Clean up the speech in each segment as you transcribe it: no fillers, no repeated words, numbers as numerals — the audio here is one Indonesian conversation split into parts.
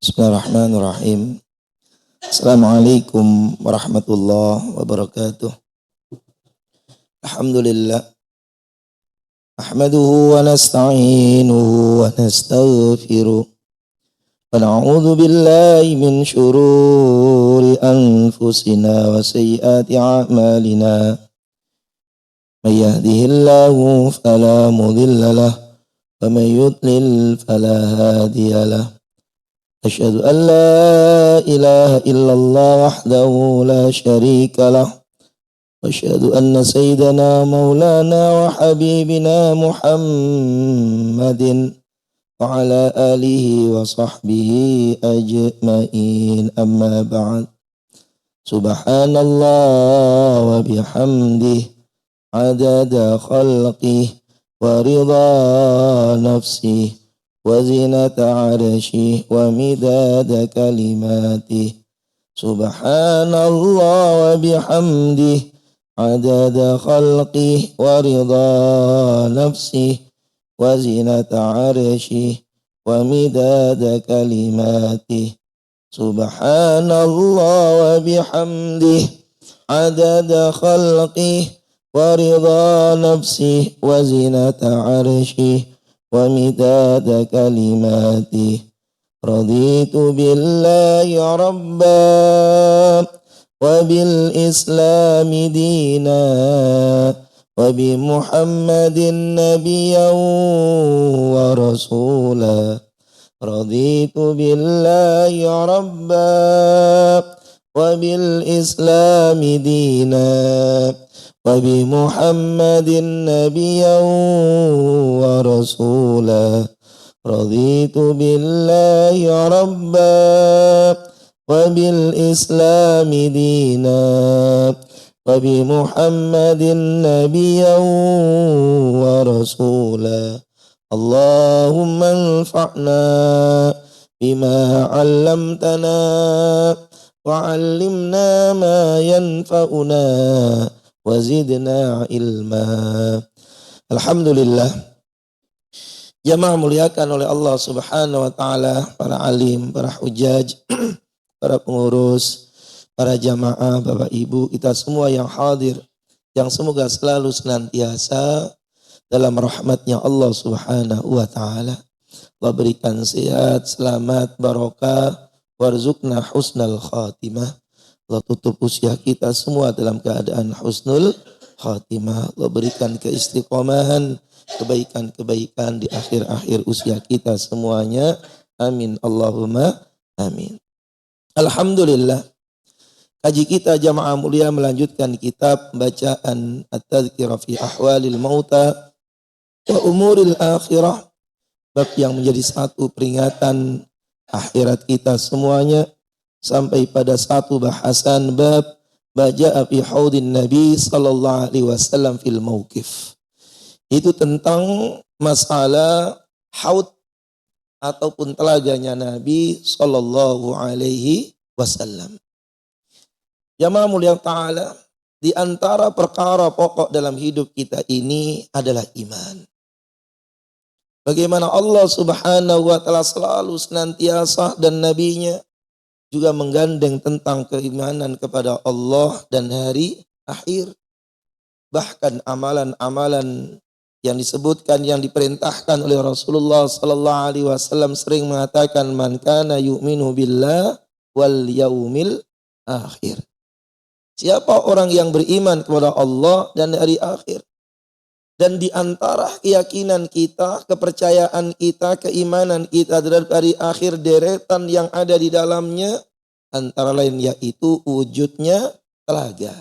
Bismillahirrahmanirrahim. Assalamualaikum warahmatullahi wabarakatuh. Alhamdulillah. Ahmaduhu wa nasta'inuhu wa nastaghfiruh. Wa na'udzu billahi min syururi anfusina wa sayyiati a'malina. May yahdihillahu fala mudilla lahu wa may yudlil fala hadiya lahu. أشهد أن لا إله إلا الله وحده لا شريك له وأشهد أن سيدنا مولانا وحبيبنا محمد وعلى آله وصحبه أجمعين أما بعد سبحان الله وبحمده عدد خلقه ورضا نفسه وزنة عرشه ومداد كلماته سبحان الله وبحمده عدد خلقه ورضا نفسه وزنة عرشه ومداد كلماته سبحان الله وبحمده عدد خلقه ورضا نفسه وزنة عرشه ومداد كلماته رضيت بالله ربا وبالإسلام دينا وبمحمد نبيا ورسولا رضيت بالله ربا وبالإسلام دينا وبمحمد نبيا ورسولا رضيت بالله ربا وبالإسلام دينا وبمحمد نبيا ورسولا اللهم انفعنا بما علمتنا وعلمنا ما ينفعنا wazidna ilma. Alhamdulillah. Jamaah muliakan oleh Allah Subhanahu wa taala, para alim, para hujaj, para pengurus, para jamaah, Bapak Ibu, kita semua yang hadir, yang semoga selalu senantiasa dalam rahmatnya Allah Subhanahu wa taala. Allah berikan sehat, selamat, barokah, warzuqna husnal khatimah. Allah tutup usia kita semua dalam keadaan husnul khatimah. Allah berikan keistiqomahan, kebaikan-kebaikan di akhir-akhir usia kita semuanya. Amin. Allahumma amin. Alhamdulillah. Kaji kita jamaah mulia melanjutkan kitab bacaan At-Tadhkirah fi Ahwalil Mauta wa Umuril Akhirah. Bab yang menjadi satu peringatan akhirat kita semuanya. Sampai pada satu bahasan bab baja'a fi haudin Nabi sallallahu alaihi wasallam fil mauqif. Itu tentang masalah haud ataupun telaganya Nabi sallallahu alaihi wasallam. Jamaah mulia ta'ala, di antara perkara pokok dalam hidup kita ini adalah iman. Bagaimana Allah Subhanahu wa taala selalu senantiasa dan nabinya juga menggandeng tentang keimanan kepada Allah dan hari akhir. Bahkan amalan-amalan yang disebutkan, yang diperintahkan oleh Rasulullah sallallahu alaihi wasallam sering mengatakan man kana yu'minu billah wal yaumil akhir. Siapa orang yang beriman kepada Allah dan hari akhir. Dan di antara keyakinan kita, kepercayaan kita, keimanan kita terhadap hari akhir, deretan yang ada di dalamnya antara lain yaitu wujudnya telaga.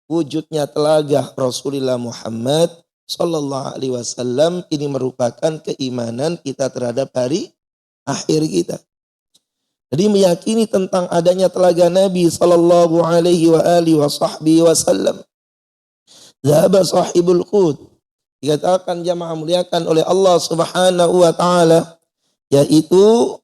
Wujudnya telaga Rasulullah Muhammad sallallahu alaihi wasallam ini merupakan keimanan kita terhadap hari akhir kita. Jadi meyakini tentang adanya telaga Nabi sallallahu alaihi wasallam. Zahaba sahibul qud. Dikatakan jamaah muliakan oleh Allah Subhanahu wa taala, yaitu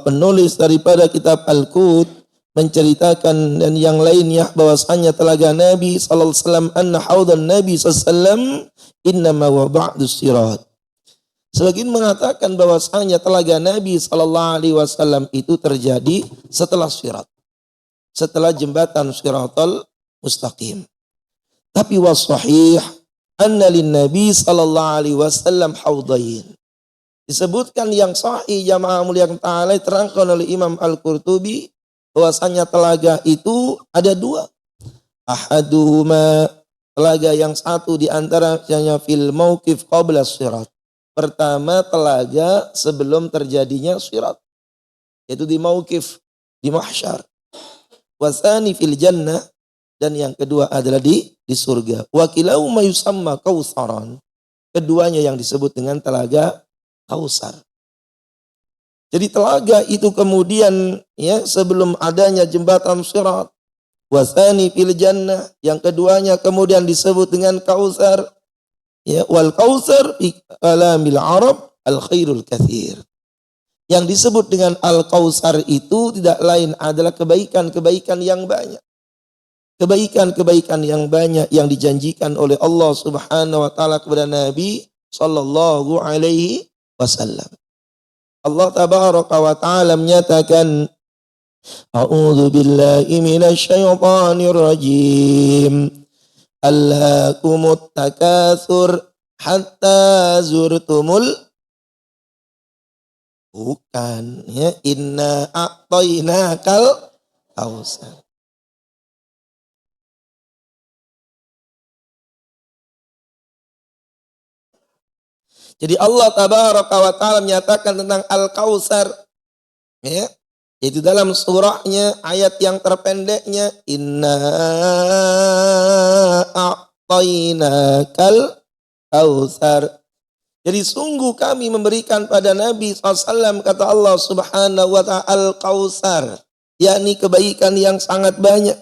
penulis daripada kitab Al-Qud menceritakan dan yang lainnya bahwasanya telaga Nabi sallallahu alaihi wasallam anna haudan Nabi sallallahu alaihi wasallam innama wa ba'dus sirat. Sebagian mengatakan bahwasanya telaga Nabi sallallahu alaihi wasallam itu terjadi setelah Sirat. Setelah jembatan Siratal Mustaqim. Tapi was-sahih anna lin-nabi sallallahu alaihi wasallam haudain. Disebutkan yang sahih jamaah mulia ta'ala terangkan oleh Imam Al-Qurtubi bahwasanya telaga itu ada dua. Ahaduhuma, telaga yang satu di antaranya fil mauqif qabla sirat. Pertama telaga sebelum terjadinya sirat. Yaitu di mauqif, di mahsyar. Wasani fil jannah, dan yang kedua adalah di surga. Wa kilahuma yusamma kautsaran. Keduanya yang disebut dengan telaga Kausar. Jadi telaga itu kemudian ya sebelum adanya jembatan Sirat. Wasani fil jannah, yang keduanya kemudian disebut dengan Kausar. Ya, wal Kausar fi kalamil Arab al khairul katsir. Yang disebut dengan al Kausar itu tidak lain adalah kebaikan-kebaikan yang banyak. Kebaikan-kebaikan yang banyak yang dijanjikan oleh Allah Subhanahu wa taala kepada Nabi sallallahu alaihi wasallam. Allah tabaraka wa ta'ala menyatakan, A'udzu billahi minasy syaithanir rajim. Alhaakumut takatsur hatta zurtumul, bukan ya, inna a'tainakal kautsar. Jadi Allah tabaraka wa ta'ala menyatakan tentang Al-Kautsar. Ya, itu dalam surahnya ayat yang terpendeknya inna a'tainakal kautsar. Jadi sungguh kami memberikan pada Nabi SAW kata Allah Subhanahu wa ta'ala Al-Kautsar, yakni kebaikan yang sangat banyak.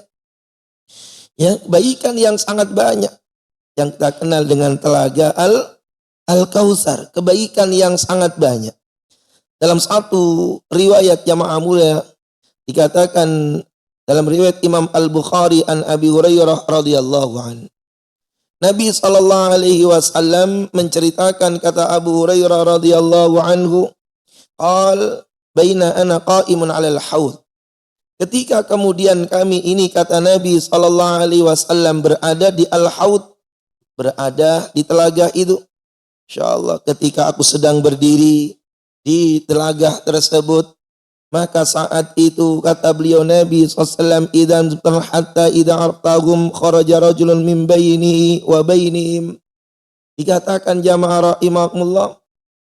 Ya, kebaikan yang sangat banyak yang kita kenal dengan telaga Al-Kautsar, kebaikan yang sangat banyak. Dalam satu riwayat jamaah mulia dikatakan dalam riwayat Imam Al-Bukhari an Abi Hurairah radhiyallahu anhu. Nabi sallallahu alaihi wasallam menceritakan kata Abu Hurairah radhiyallahu anhu, qal baina ana qa'imun 'alal haud. Ketika kemudian kami ini kata Nabi sallallahu alaihi wasallam berada di al-haud, berada di telaga itu. InsyaAllah ketika aku sedang berdiri di telaga tersebut, maka saat itu kata beliau Nabi SAW, idan hatta idza artagum kharaja rajulun min bainihi wa bainihim. Dikatakan jamaah rahimakumullah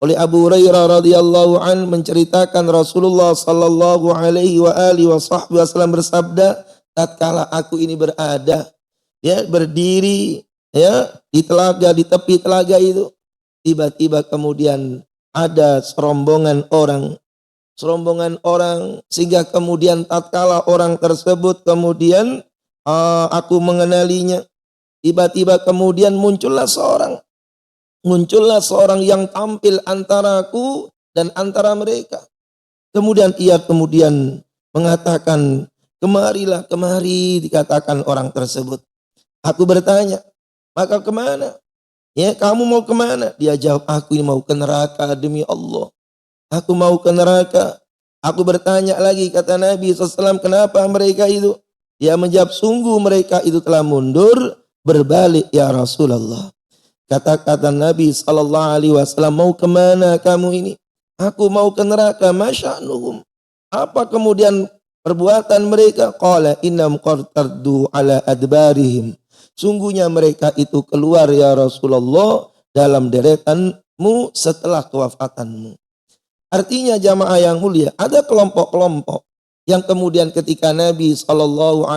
oleh Abu Hurairah radhiyallahu an menceritakan Rasulullah sallallahu alaihi wa alihi wasallam bersabda, tatkala aku ini berada ya berdiri ya di telaga, di tepi telaga itu, tiba-tiba kemudian ada serombongan orang sehingga kemudian tatkala orang tersebut kemudian aku mengenalinya, tiba-tiba kemudian muncullah seorang yang tampil antaraku dan antara mereka. Kemudian ia mengatakan, kemari, dikatakan orang tersebut. Aku bertanya, maka kemana? Ya, kamu mau kemana? Dia jawab, aku ini mau ke neraka demi Allah. Aku mau ke neraka. Aku bertanya lagi, kata Nabi SAW, kenapa mereka itu? Dia menjawab, sungguh mereka itu telah mundur, berbalik ya Rasulullah. Kata-kata Nabi SAW, mau kemana kamu ini? Aku mau ke neraka, masya'nuhum. Apa kemudian perbuatan mereka? Qala innam qartardu ala adbarihim. Sungguhnya mereka itu keluar ya Rasulullah dalam deretanmu setelah kewafatanmu. Artinya jamaah yang mulia, ada kelompok-kelompok yang kemudian ketika Nabi SAW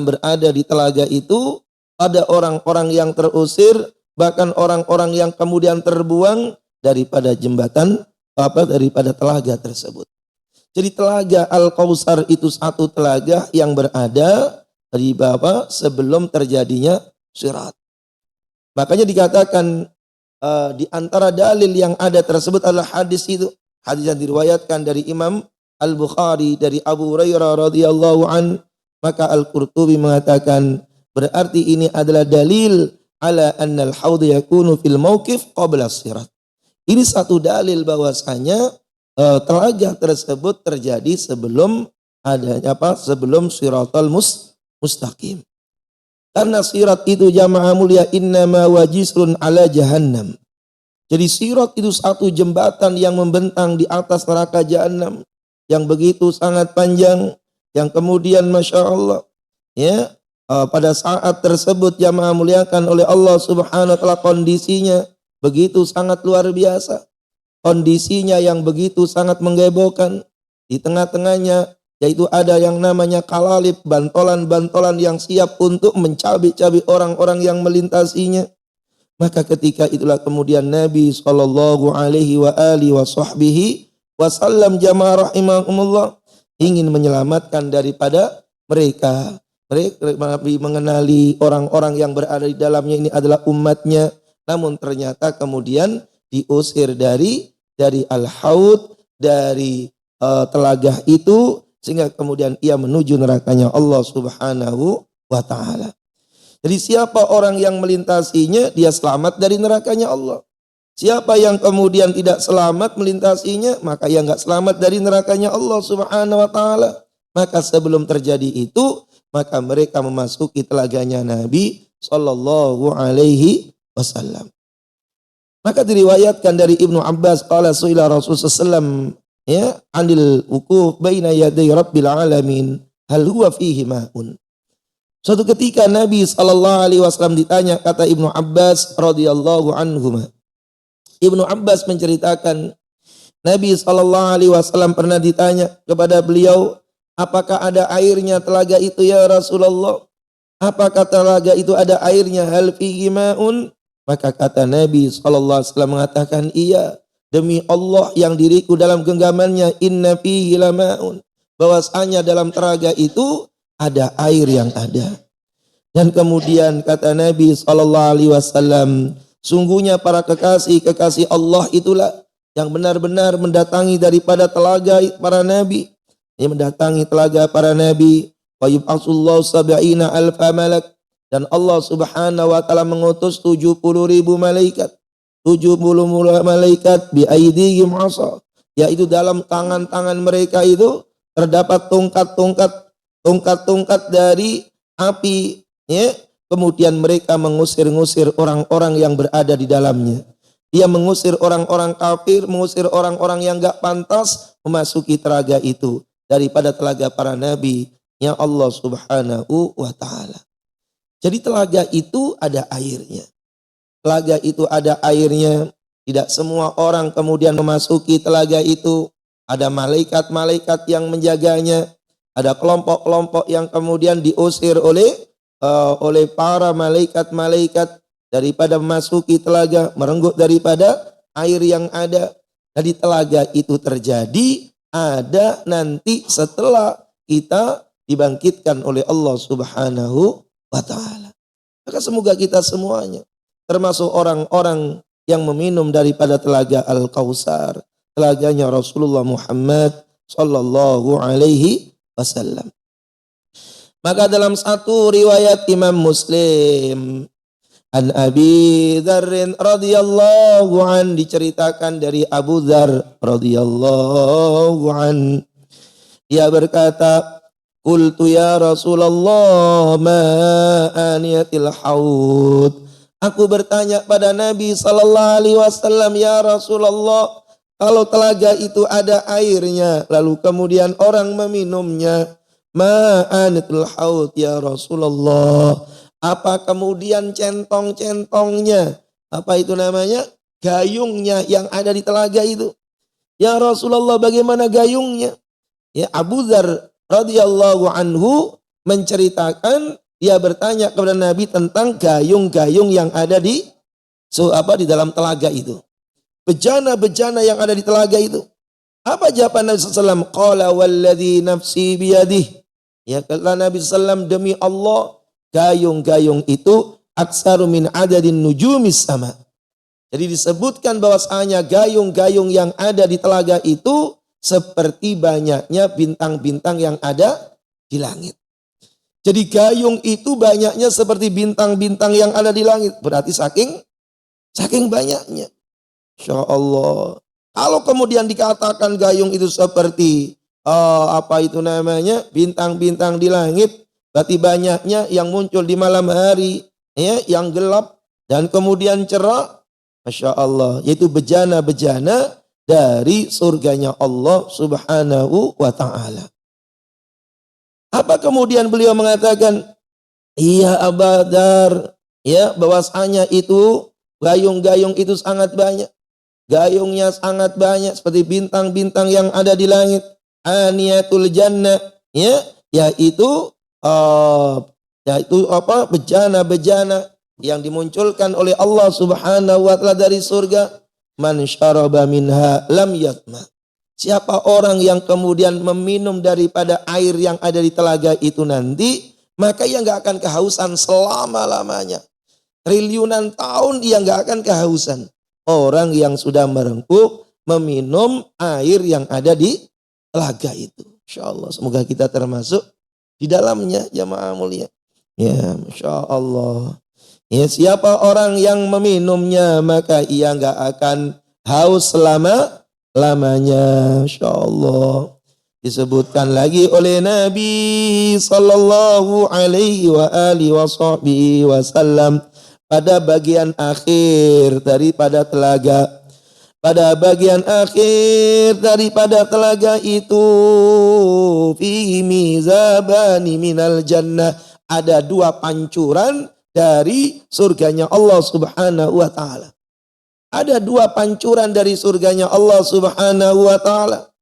berada di telaga itu, ada orang-orang yang terusir, bahkan orang-orang yang kemudian terbuang daripada daripada telaga tersebut. Jadi telaga Al-Kautsar itu satu telaga yang berada di bawah sebelum terjadinya sirat. Makanya dikatakan di antara dalil yang ada tersebut adalah hadis itu. Hadis yang diriwayatkan dari Imam Al-Bukhari dari Abu Hurairah radhiyallahu an. Maka Al-Qurtubi mengatakan berarti ini adalah dalil ala anna al-haud yakunu fil mauqif qabla sirat. Ini satu dalil bahwasanya telaga tersebut terjadi sebelum adanya sebelum siratal mustaqim. Karena sirat itu jamaah mulia innama wajisrun ala jahannam. Jadi sirat itu satu jembatan yang membentang di atas neraka jahanam yang begitu sangat panjang, yang kemudian masya Allah ya pada saat tersebut jamaah muliakan oleh Allah Subhanahu wa taala kondisinya begitu sangat luar biasa. Kondisinya yang begitu sangat menggebohkan. Di tengah-tengahnya yaitu ada yang namanya kalalib, bantolan-bantolan yang siap untuk mencabik-cabik orang-orang yang melintasinya. Maka ketika itulah kemudian Nabi sallallahu alaihi wa alihi wasallam jamaah rahimahumullah ingin menyelamatkan daripada mereka. Nabi mengenali orang-orang yang berada di dalamnya ini adalah umatnya. Namun ternyata kemudian diusir dari al-haud, dari telaga itu, sehingga kemudian ia menuju nerakanya Allah Subhanahu wa taala. Jadi siapa orang yang melintasinya, dia selamat dari nerakanya Allah. Siapa yang kemudian tidak selamat melintasinya, maka ia enggak selamat dari nerakanya Allah Subhanahu wa taala. Maka sebelum terjadi itu, maka mereka memasuki telaganya Nabi sallallahu alaihi wasallam. Maka diriwayatkan dari Ibnu Abbas qala suila Rasulullah sallallahu ya anil wukuf baina yaday rabbil alamin hal huwa fihi ma'un. Suatu ketika Nabi sallallahu alaihi wasallam ditanya, kata Ibnu Abbas radhiyallahu anhuma. Ibnu Abbas menceritakan Nabi sallallahu alaihi wasallam pernah ditanya kepada beliau, apakah ada airnya telaga itu ya Rasulullah? Apakah telaga itu ada airnya? Hal fihi ma'un? Maka kata Nabi SAW mengatakan, iya, demi Allah yang diriku dalam genggamannya, inna fihi lama'un. Bahwasanya dalam telaga itu ada air yang ada. Dan kemudian kata Nabi SAW, sungguhnya para kekasih Allah itulah yang benar-benar mendatangi daripada telaga para nabi. Yang mendatangi telaga para nabi. Wa yub'atsullahu sab'ina alfa malak. Dan Allah Subhanahu wa taala mengutus 70.000 malaikat. 70 malaikat bi aidihim 'asa, yaitu dalam tangan-tangan mereka itu terdapat tongkat-tongkat dari api, ya. Kemudian mereka mengusir-ngusir orang-orang yang berada di dalamnya. Dia mengusir orang-orang kafir, mengusir orang-orang yang enggak pantas memasuki telaga itu daripada telaga para nabi yang Allah Subhanahu wa taala. Jadi telaga itu ada airnya. Telaga itu ada airnya. Tidak semua orang kemudian memasuki telaga itu. Ada malaikat-malaikat yang menjaganya. Ada kelompok-kelompok yang kemudian diusir oleh para malaikat-malaikat daripada memasuki telaga, merenggut daripada air yang ada. Jadi telaga itu terjadi ada nanti setelah kita dibangkitkan oleh Allah Subhanahu wa ta'ala. Maka semoga kita semuanya termasuk orang-orang yang meminum daripada telaga Al-Kautsar, telaganya Rasulullah Muhammad sallallahu alaihi wasallam. Maka dalam satu riwayat Imam Muslim, an Abi Dzar radhiyallahu an, diceritakan dari Abu Dzar radhiyallahu an, dia berkata, qultu ya Rasulullah ma aniyatil haud. Aku bertanya pada Nabi sallallahu alaihi wasallam, ya Rasulullah, kalau telaga itu ada airnya lalu kemudian orang meminumnya, ma aniyatil haud ya Rasulullah, apa kemudian centong-centongnya, apa itu namanya, gayungnya yang ada di telaga itu. Ya Rasulullah, bagaimana gayungnya? Ya, Abu Dzar radhiyallahu anhu menceritakan, dia bertanya kepada Nabi tentang gayung-gayung yang ada di dalam telaga itu. Bejana-bejana yang ada di telaga itu. Apa jawaban Nabi SAW? Qala walladhi nafsi biyadih. Ya, kata Nabi SAW, demi Allah, gayung-gayung itu aksaru min adadin nujumis sama. Jadi disebutkan bahwasanya gayung-gayung yang ada di telaga itu seperti banyaknya bintang-bintang yang ada di langit. Jadi gayung itu banyaknya seperti bintang-bintang yang ada di langit. Berarti saking banyaknya. Masya Allah. Kalau kemudian dikatakan gayung itu seperti apa itu namanya, bintang-bintang di langit, berarti banyaknya yang muncul di malam hari, ya, yang gelap dan kemudian cerah. Masya Allah, yaitu bejana-bejana dari surganya Allah Subhanahu wa ta'ala. Apa kemudian beliau mengatakan, iya Abadar, ya, bahwasanya itu gayung-gayung itu sangat banyak. Gayungnya sangat banyak seperti bintang-bintang yang ada di langit. Aniyatul jannah, ya, yaitu apa? Bejana-bejana yang dimunculkan oleh Allah Subhanahu wa taala dari surga. Man syaraba minha lam yatma. Siapa orang yang kemudian meminum daripada air yang ada di telaga itu nanti, maka ia enggak akan kehausan selama-lamanya. Triliunan tahun ia enggak akan kehausan. Orang yang sudah merengkuh meminum air yang ada di telaga itu. Insya Allah, semoga kita termasuk di dalamnya, jamaah mulia. Ya, Masya Allah. Ya, siapa orang yang meminumnya, maka ia enggak akan haus selama-lamanya. Insya Allah. Disebutkan lagi oleh Nabi sallallahu alaihi wa alihi wasallam pada bagian akhir daripada telaga. Pada bagian akhir daripada telaga itu, fihi mizabani minal jannah, ada dua pancuran dari surganya Allah Subhanahu wa taala. Ada dua pancuran dari surganya Allah Subhanahu wa taala.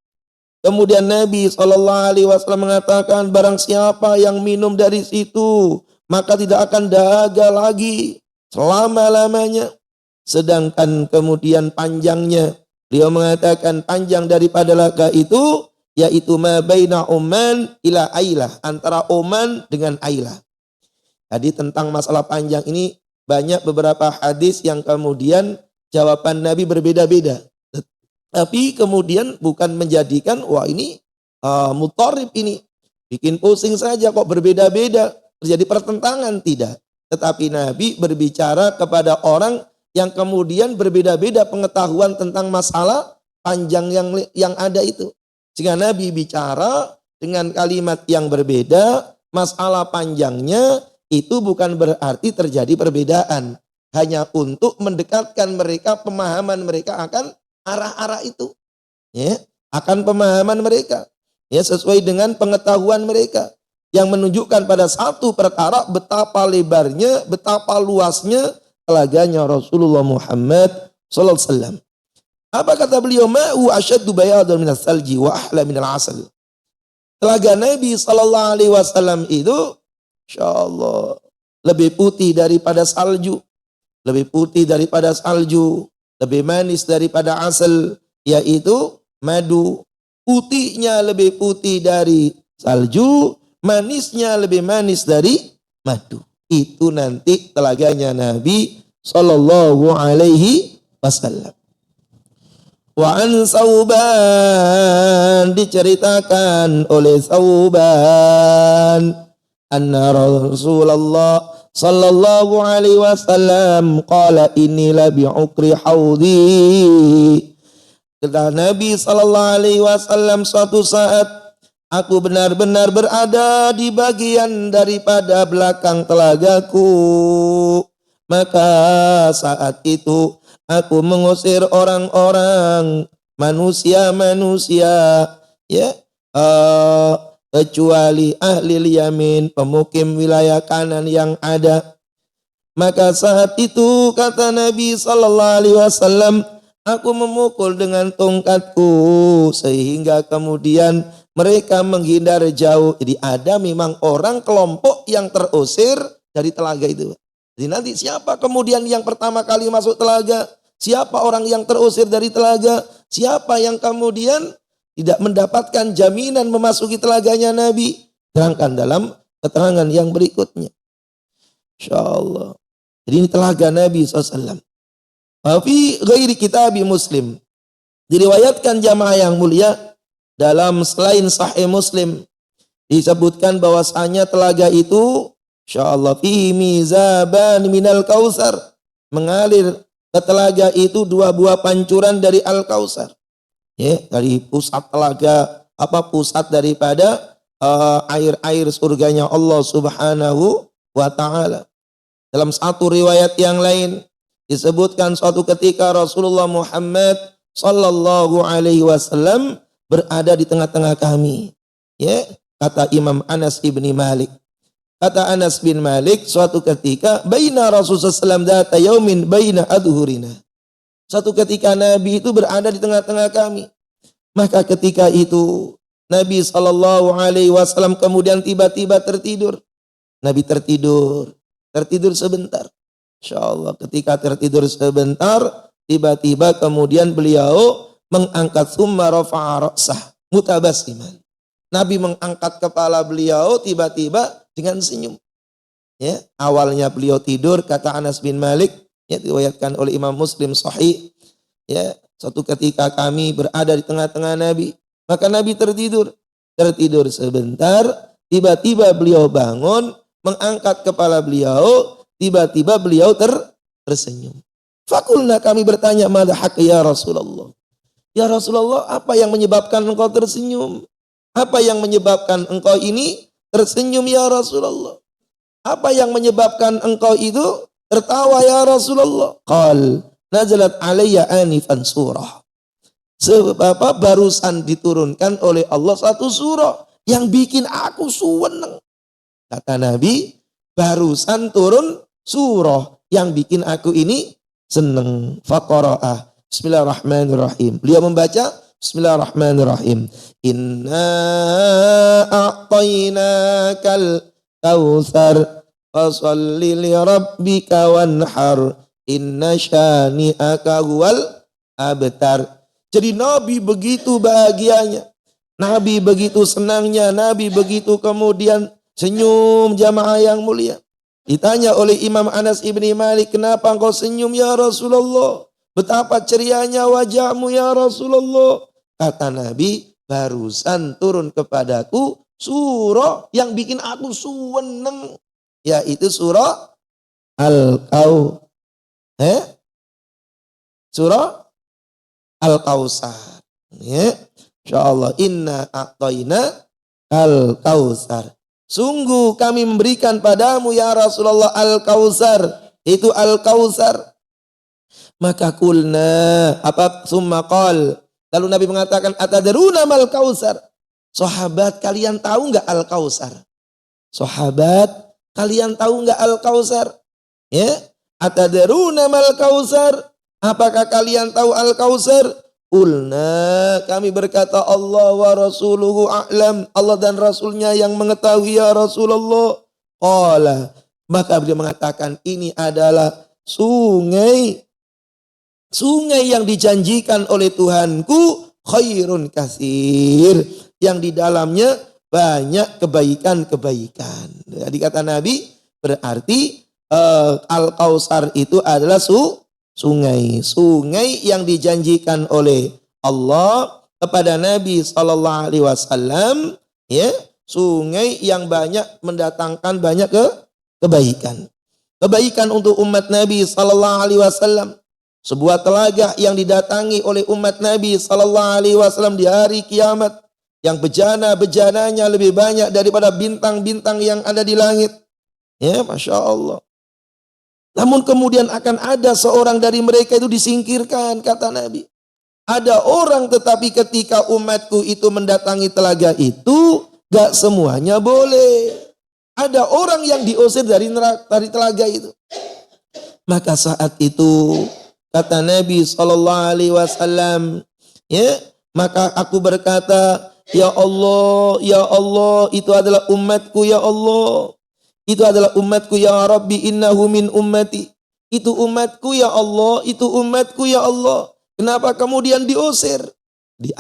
Kemudian Nabi SAW mengatakan, barang siapa yang minum dari situ, maka tidak akan dahaga lagi selama-lamanya. Sedangkan kemudian panjangnya, beliau mengatakan panjang daripada telaga itu, yaitu ma baina Oman ila Ailah, antara Oman dengan Ailah. Jadi tentang masalah panjang ini banyak beberapa hadis yang kemudian jawaban Nabi berbeda-beda. Tapi kemudian bukan menjadikan, wah ini mutarib ini, bikin pusing saja kok berbeda-beda, terjadi pertentangan, tidak. Tetapi Nabi berbicara kepada orang yang kemudian berbeda-beda pengetahuan tentang masalah panjang yang ada itu. Jika Nabi bicara dengan kalimat yang berbeda, masalah panjangnya itu bukan berarti terjadi perbedaan. Hanya untuk mendekatkan mereka, pemahaman mereka akan arah-arah itu. Ya, akan pemahaman mereka. Ya, sesuai dengan pengetahuan mereka. Yang menunjukkan pada satu perkara betapa lebarnya, betapa luasnya telaganya Rasulullah Muhammad sallallahu alaihi wasallam. Apa kata beliau? Ma'u asyaddu bayadan minas salji wa ahla minal asal. Telaga Nabi sallallahu alaihi wasallam itu insyaallah lebih putih daripada salju, lebih putih daripada salju, lebih manis daripada asal, yaitu madu. Putihnya lebih putih dari salju, manisnya lebih manis dari madu. Itu nanti telaganya Nabi sallallahu alaihi wasallam. Wa an Sauban, diceritakan oleh Sauban, anna Rasulullah sallallahu alaihi wasallam qala inni la bi'ukri haudi. Kata Nabi sallallahu alaihi wasallam, suatu saat aku benar-benar berada di bagian daripada belakang telagaku. Maka saat itu aku mengusir orang-orang, manusia-manusia, ya, kecuali ahli yamin, pemukim wilayah kanan yang ada. Maka saat itu kata Nabi sallallahu alaihi wasallam, aku memukul dengan tongkatku sehingga kemudian mereka menghindar jauh. Jadi ada memang orang kelompok yang terusir dari telaga itu. Jadi nanti siapa kemudian yang pertama kali masuk telaga? Siapa orang yang terusir dari telaga? Siapa yang kemudian tidak mendapatkan jaminan memasuki telaganya Nabi? Terangkan dalam keterangan yang berikutnya. InsyaAllah. Jadi ini telaga Nabi SAW. Fi ghairi kitabi Muslim. Diriwayatkan jamaah yang mulia, dalam selain Sahih Muslim disebutkan bahwasanya telaga itu insyaallah fi mizaban minal kausar, mengalir ke telaga itu 2 buah pancuran dari Al-Kautsar. Ya, dari pusat telaga, pusat daripada air-air surganya Allah Subhanahu wa taala. Dalam satu riwayat yang lain disebutkan suatu ketika Rasulullah Muhammad sallallahu alaihi wasallam berada di tengah-tengah kami. Ya, kata Imam Anas ibni Malik. Kata Anas bin Malik, suatu ketika baina Rasulullah SAW data yaumin baina adhurina. Suatu ketika Nabi itu berada di tengah-tengah kami. Maka ketika itu Nabi SAW kemudian tiba-tiba tertidur. Nabi tertidur sebentar. InsyaAllah ketika tertidur sebentar, tiba-tiba kemudian beliau mengangkat summa rafa'a ra'sah mutabassiman. Nabi mengangkat kepala beliau tiba-tiba dengan senyum. Ya, awalnya beliau tidur, kata Anas bin Malik, ya, diriwayatkan oleh Imam Muslim sahih. Ya, suatu ketika kami berada di tengah-tengah Nabi, maka Nabi tertidur sebentar, tiba-tiba beliau bangun, mengangkat kepala beliau, tiba-tiba beliau tersenyum. Fakulna, kami bertanya, madza hak ya Rasulullah? Ya Rasulullah, apa yang menyebabkan engkau tersenyum? Apa yang menyebabkan engkau ini tersenyum ya Rasulullah? Apa yang menyebabkan engkau itu tertawa ya Rasulullah? Qal nazalat alayya anifan surah. Sebab barusan diturunkan oleh Allah satu surah yang bikin aku suweneng. Kata Nabi, barusan turun surah yang bikin aku ini seneng. Faqara'ah. Bismillahirrahmanirrahim. Beliau membaca Bismillahirrahmanirrahim. Inna a'tainakal kautsar fasholli li rabbika wanhar inna syani'aka huwal abtar. Jadi Nabi begitu bahagianya, Nabi begitu senangnya, Nabi begitu kemudian senyum, jamaah yang mulia. Ditanya oleh Imam Anas ibni Malik, kenapa engkau senyum ya Rasulullah? Betapa cerianya wajahmu ya Rasulullah. Kata Nabi, barusan turun kepadaku surah yang bikin aku suweneng, yaitu surah surah Al-Kautsar. Ya, insyaallah inna a'tayna al-kautsar. Sungguh kami memberikan padamu ya Rasulullah Al-Kautsar, itu Al-Kautsar. Maka kulna summa qal. Lalu Nabi mengatakan, atadruna mal kautsar? Sahabat, kalian tahu enggak Al-Kautsar? Sahabat, kalian tahu enggak Al-Kautsar? Ya, atadruna mal kautsar? Apakah kalian tahu Al-Kautsar? Qulna, kami berkata Allah wa rasuluhu a'lam. Allah dan Rasulnya yang mengetahui ya Rasulullah. Qala, maka beliau mengatakan ini adalah sungai yang dijanjikan oleh Tuhanku, khairun katsir, yang di dalamnya banyak kebaikan-kebaikan. Jadi kata Nabi, berarti Al-Kautsar itu adalah sungai yang dijanjikan oleh Allah kepada Nabi sallallahu alaihi wasallam, ya, sungai yang banyak mendatangkan banyak kebaikan. Kebaikan untuk umat Nabi sallallahu alaihi wasallam. Sebuah telaga yang didatangi oleh umat Nabi sallallahu alaihi wasallam di hari kiamat, yang bejana-bejananya lebih banyak daripada bintang-bintang yang ada di langit. Ya, Masya Allah. Namun kemudian akan ada seorang dari mereka itu disingkirkan, kata Nabi. Ada orang tetapi ketika umatku itu mendatangi telaga itu, gak semuanya boleh. Ada orang yang diusir dari telaga itu. Maka saat itu kata Nabi SAW, ya, maka aku berkata, ya Allah, itu adalah umatku ya Allah. Itu adalah umatku ya Rabbi, innahu min ummati. Itu umatku ya Allah, itu umatku ya Allah. Kenapa kemudian diusir?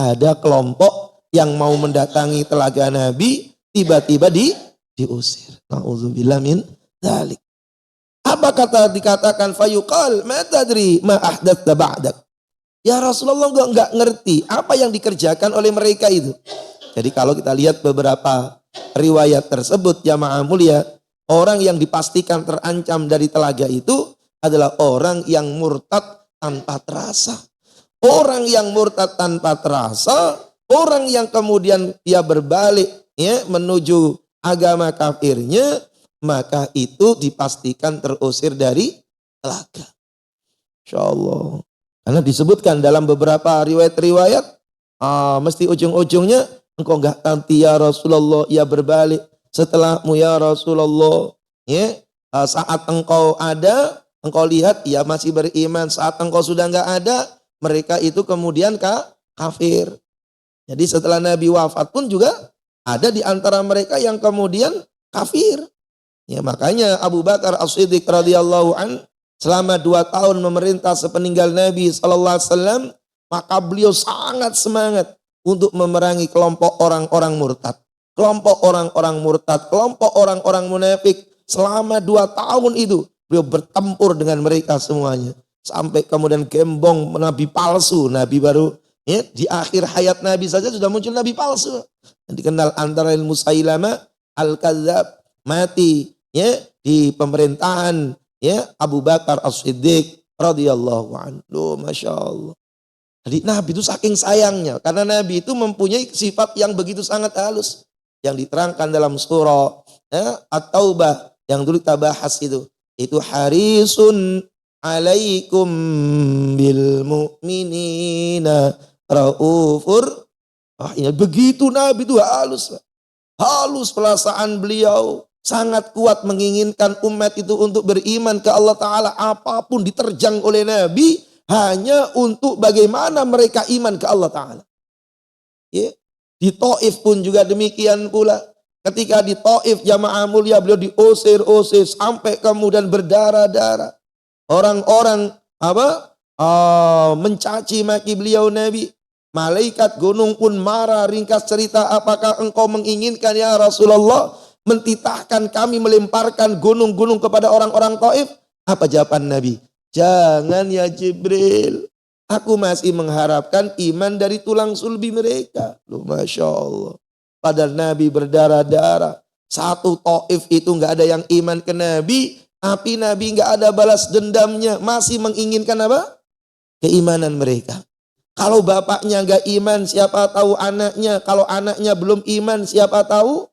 Ada kelompok yang mau mendatangi telaga Nabi, tiba-tiba diusir. Na'udzubillah min dzalik. Apa dikatakan fayuqal ma tadri ma ahdatsa ba'dak. Ya Rasulullah enggak ngerti apa yang dikerjakan oleh mereka itu. Jadi kalau kita lihat beberapa riwayat tersebut jamaah mulia, orang yang dipastikan terancam dari telaga itu adalah orang yang murtad tanpa terasa. Orang yang murtad tanpa terasa, orang yang kemudian dia berbalik ya menuju agama kafirnya, maka itu dipastikan terusir dari telaga. Insyaallah. Karena disebutkan dalam beberapa riwayat-riwayat, mesti ujung-ujungnya engkau enggak nanti ya Rasulullah, ia berbalik setelahmu ya Rasulullah. Ya, saat engkau ada, engkau lihat ia masih beriman. Saat engkau sudah enggak ada, mereka itu kemudian kafir. Jadi setelah Nabi wafat pun juga ada di antara mereka yang kemudian kafir. Ya, makanya Abu Bakar As-Siddiq radhiyallahu an selama 2 tahun memerintah sepeninggal Nabi SAW, maka beliau sangat semangat untuk memerangi kelompok orang-orang murtad. Kelompok orang-orang murtad, kelompok orang-orang munafik. Selama 2 tahun itu beliau bertempur dengan mereka semuanya. Sampai kemudian gembong nabi palsu, nabi baru. Ya, di akhir hayat Nabi saja sudah muncul nabi palsu. Yang dikenal antara Musailama Al-Kadzab, mati ya di pemerintahan ya Abu Bakar As-Siddiq radhiyallahu anhu. Masya Allah. Jadi Nabi itu saking sayangnya, karena Nabi itu mempunyai sifat yang begitu sangat halus, yang diterangkan dalam surah ya, At-Taubah yang dulu kita bahas itu harisun alaikum bil mu'minina raufur. Begitu Nabi itu halus perasaan beliau, sangat kuat menginginkan umat itu untuk beriman ke Allah Ta'ala. Apapun diterjang oleh Nabi hanya untuk bagaimana mereka iman ke Allah Ta'ala. Ya. Di Taif pun juga demikian pula. Ketika di Taif jamaah mulia beliau diusir-usir sampai kemudian berdarah-darah. Orang-orang mencaci maki beliau Nabi. Malaikat gunung pun marah. Ringkas cerita, apakah engkau menginginkan ya Rasulullah mentitahkan kami melemparkan gunung-gunung kepada orang-orang Taif? Apa jawaban Nabi? Jangan ya Jibril. Aku masih mengharapkan iman dari tulang sulbi mereka. Loh, Masya Allah. Padahal Nabi berdarah-darah. Satu Taif itu gak ada yang iman ke Nabi. Tapi Nabi gak ada balas dendamnya. Masih menginginkan apa? Keimanan mereka. Kalau bapaknya gak iman, siapa tahu anaknya. Kalau anaknya belum iman, siapa tahu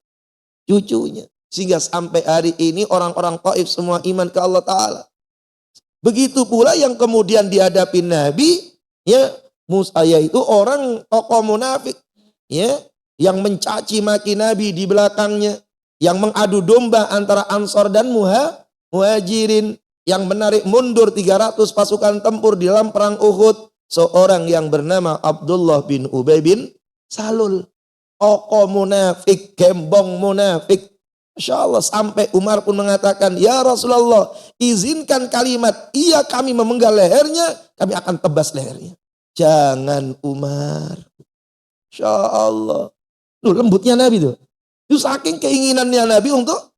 cucunya. Sehingga sampai hari ini orang-orang Taif semua iman ke Allah Ta'ala. Begitu pula yang kemudian dihadapi Nabi, ya, Musa itu orang tokoh munafik, ya, yang mencaci maki Nabi di belakangnya, yang mengadu domba antara Ansor dan Muhajirin, yang menarik mundur 300 pasukan tempur di dalam perang Uhud, seorang yang bernama Abdullah bin Ubay bin Salul, tokoh munafik, gembong munafik. Masya Allah, sampai Umar pun mengatakan, ya Rasulullah, izinkan kalimat, iya kami memenggal lehernya, kami akan tebas lehernya. Jangan Umar. Masya Allah. Loh, lembutnya Nabi itu. Itu saking keinginannya Nabi untuk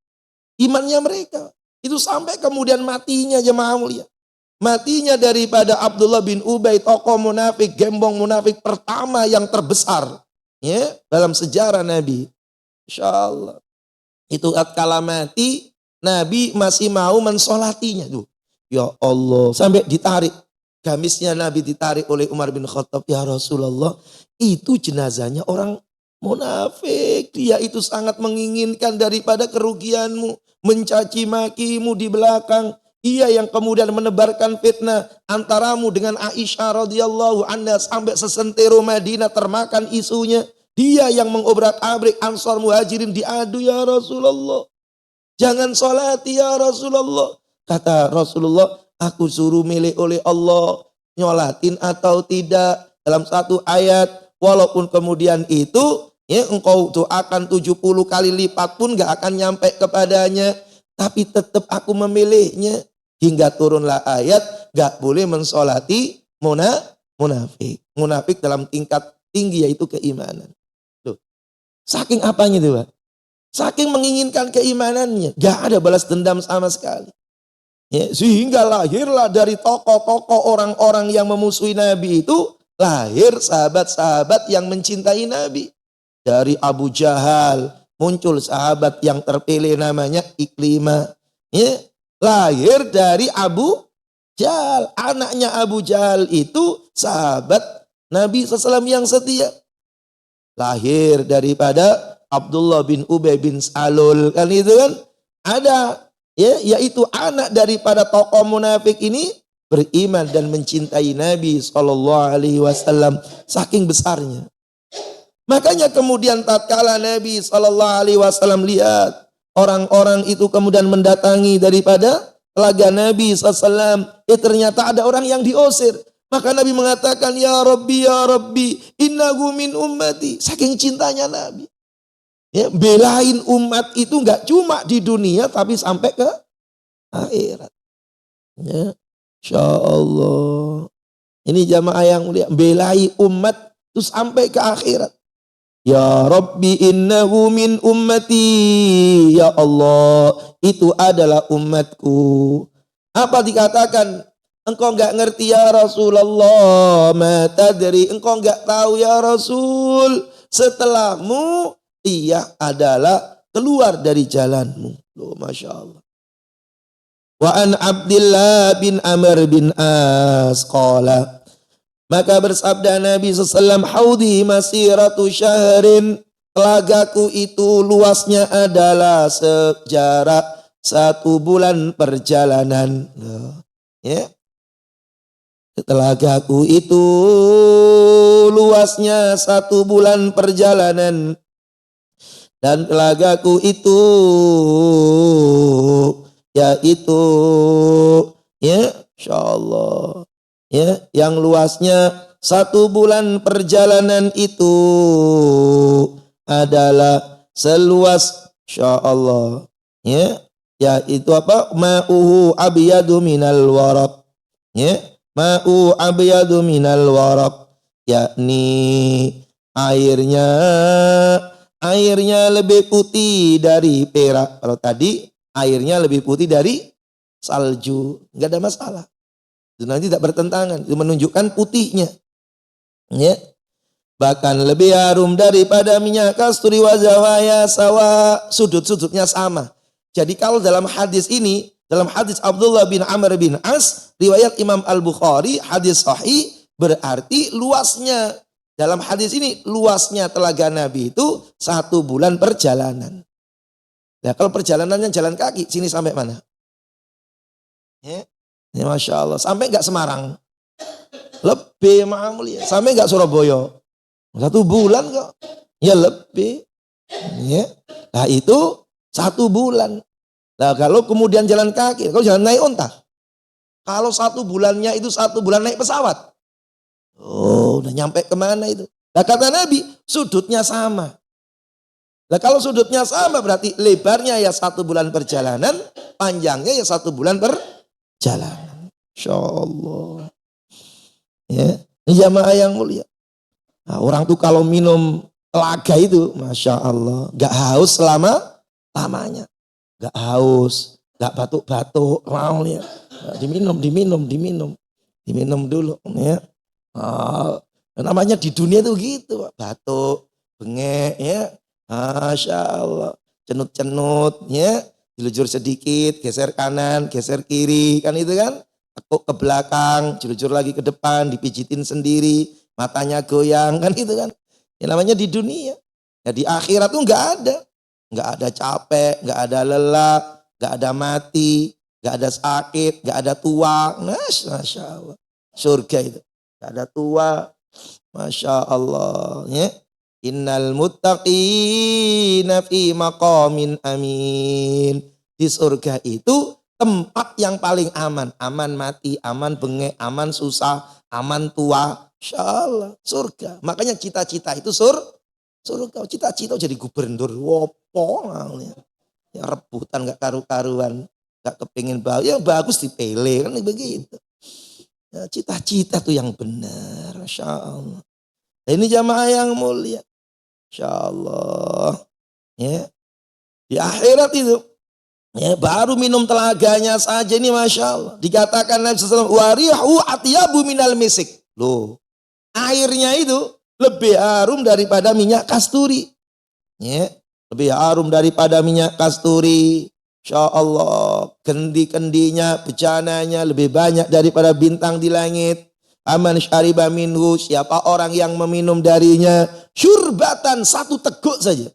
imannya mereka. Itu sampai kemudian matinya jemaah mulia. Matinya daripada Abdullah bin Ubay, tokoh munafik, gembong munafik pertama yang terbesar ya, dalam sejarah Nabi. Masya Allah. Itu tatkala mati, Nabi masih mau mensolatinya tuh. Ya Allah, sampai ditarik. Gamisnya Nabi ditarik oleh Umar bin Khattab. Ya Rasulullah, itu jenazahnya orang munafik. Dia itu sangat menginginkan daripada kerugianmu, mencaci makimu di belakang. Ia yang kemudian menebarkan fitnah antaramu dengan Aisyah radhiyallahu anha sampai sesentero Madinah termakan isunya. Dia yang mengobrak-abrik Ansor Muhajirin diadu ya Rasulullah. Jangan sholati ya Rasulullah. Kata Rasulullah, aku suruh milih oleh Allah. Nyolatin atau tidak. Dalam satu ayat, walaupun kemudian itu, ya engkau doakan 70 kali lipat pun gak akan nyampe kepadanya. Tapi tetap aku memilihnya. Hingga turunlah ayat, gak boleh mensolati munafik. Munafik dalam tingkat tinggi yaitu keimanan. Saking apanya itu Pak? Saking menginginkan keimanannya. Gak ada balas dendam sama sekali. Ya, sehingga lahirlah dari tokoh-tokoh orang-orang yang memusuhi Nabi itu. Lahir sahabat-sahabat yang mencintai Nabi. Dari Abu Jahal muncul sahabat yang terpilih namanya Iklimah. Ya, lahir dari Abu Jahal, anaknya Abu Jahal itu sahabat Nabi SAW yang setia. Lahir daripada Abdullah bin Ubay bin Salul, kan itu kan. Ada, ya, yaitu anak daripada tokoh munafik ini beriman dan mencintai Nabi SAW saking besarnya. Makanya kemudian tatkala Nabi SAW lihat orang-orang itu kemudian mendatangi daripada telaga Nabi SAW, ternyata ada orang yang diusir. Maka Nabi mengatakan, ya Rabbi, innahu min ummati. Saking cintanya Nabi. Ya, belain umat itu enggak cuma di dunia, tapi sampai ke akhirat. Ya, Insya Allah. Ini jamaah yang mulia. Belai umat itu sampai ke akhirat. Ya Rabbi innahu min ummati. Ya Allah, itu adalah umatku. Apa dikatakan? Engkau enggak ngerti ya Rasulullah, ma tadri, engkau enggak tahu ya Rasul, setelahmu ia adalah keluar dari jalanmu. Loh, Masya Allah. Wa an Abdillah bin Amr bin As qala, maka bersabda Nabi SAW, haudi masiratu syahrin, telagaku itu luasnya adalah sejarak 1 bulan perjalanan. Ya. Telagaku itu luasnya 1 bulan perjalanan. Dan telagaku itu yaitu, ya insyaallah, ya, yang luasnya 1 bulan perjalanan itu adalah seluas, insyaallah, ya, yaitu apa? Ma'uhu abyadu minal waraq, ya, ma'u abyadu minal waraq, yakni airnya lebih putih dari perak. Kalau tadi airnya lebih putih dari salju, enggak ada masalah. Itu nanti tidak bertentangan, itu menunjukkan putihnya. Ya. Bahkan lebih harum daripada minyak kasturi wa zawaya sawa, sudut-sudutnya sama. Jadi kalau dalam hadis ini, dalam hadis Abdullah bin Amr bin As, riwayat Imam Al-Bukhari, hadis sahih, berarti luasnya, dalam hadis ini luasnya telaga Nabi itu 1 bulan perjalanan. Ya, kalau perjalanannya jalan kaki, sini sampai mana? Ya, ya Masya Allah, sampai enggak Semarang? Lebih ma'amul ya. Sampai enggak Surabaya? 1 bulan kok. Ya lebih. Ya. Nah itu 1 bulan. Nah kalau kemudian jalan kaki, kalau jalan naik onta. Kalau 1 bulannya itu 1 bulan naik pesawat. Oh, udah nyampe kemana itu? Nah kata Nabi, sudutnya sama. Nah kalau sudutnya sama berarti lebarnya ya 1 bulan perjalanan, panjangnya ya 1 bulan perjalanan. Insya Allah. Ya, ini jamaah yang mulia. Nah, orang tuh kalau minum telaga itu, Masya Allah, gak haus selama-lamanya. Gak haus, gak batuk-batuk, mau ya. Diminum dulu, ya. Oh, namanya di dunia tuh gitu, batuk, bengek, ya, Masya Allah, cenut-cenut, ya, dilujur sedikit, geser kanan, geser kiri, kan itu kan, tekuk ke belakang, jelujur lagi ke depan, dipijitin sendiri, matanya goyang, kan itu kan, ya namanya di dunia. Ya di akhirat tuh nggak ada capek, nggak ada lelah, nggak ada mati, nggak ada sakit, nggak ada tua, Masya Allah, surga itu. Gak ada tua, Masya Allah, ya. Innal muttaqina fi maqamin amin. Di surga itu tempat yang paling aman. Aman mati, aman bengek, aman susah, aman tua. Masya Allah, surga. Makanya cita-cita itu surga. Cita-cita jadi gubernur. Wopo, ya rebutan gak karu-karuan. Gak kepingin ya bagus dipilih, kan begitu. Ya, cita-cita tuh yang benar, Masya Allah. Nah, ini jamaah yang mulia, Masya Allah. Ya, di akhirat itu, ya baru minum telaganya saja ini Masya Allah. Dikatakan Nabi SAW, warihu atyabu minal misik. Loh, airnya itu lebih harum daripada minyak kasturi. Ya, lebih harum daripada minyak kasturi. Insya Allah, kendi-kendinya, becananya lebih banyak daripada bintang di langit. Aman syariba minhu, siapa orang yang meminum darinya syurbatan, satu teguk saja,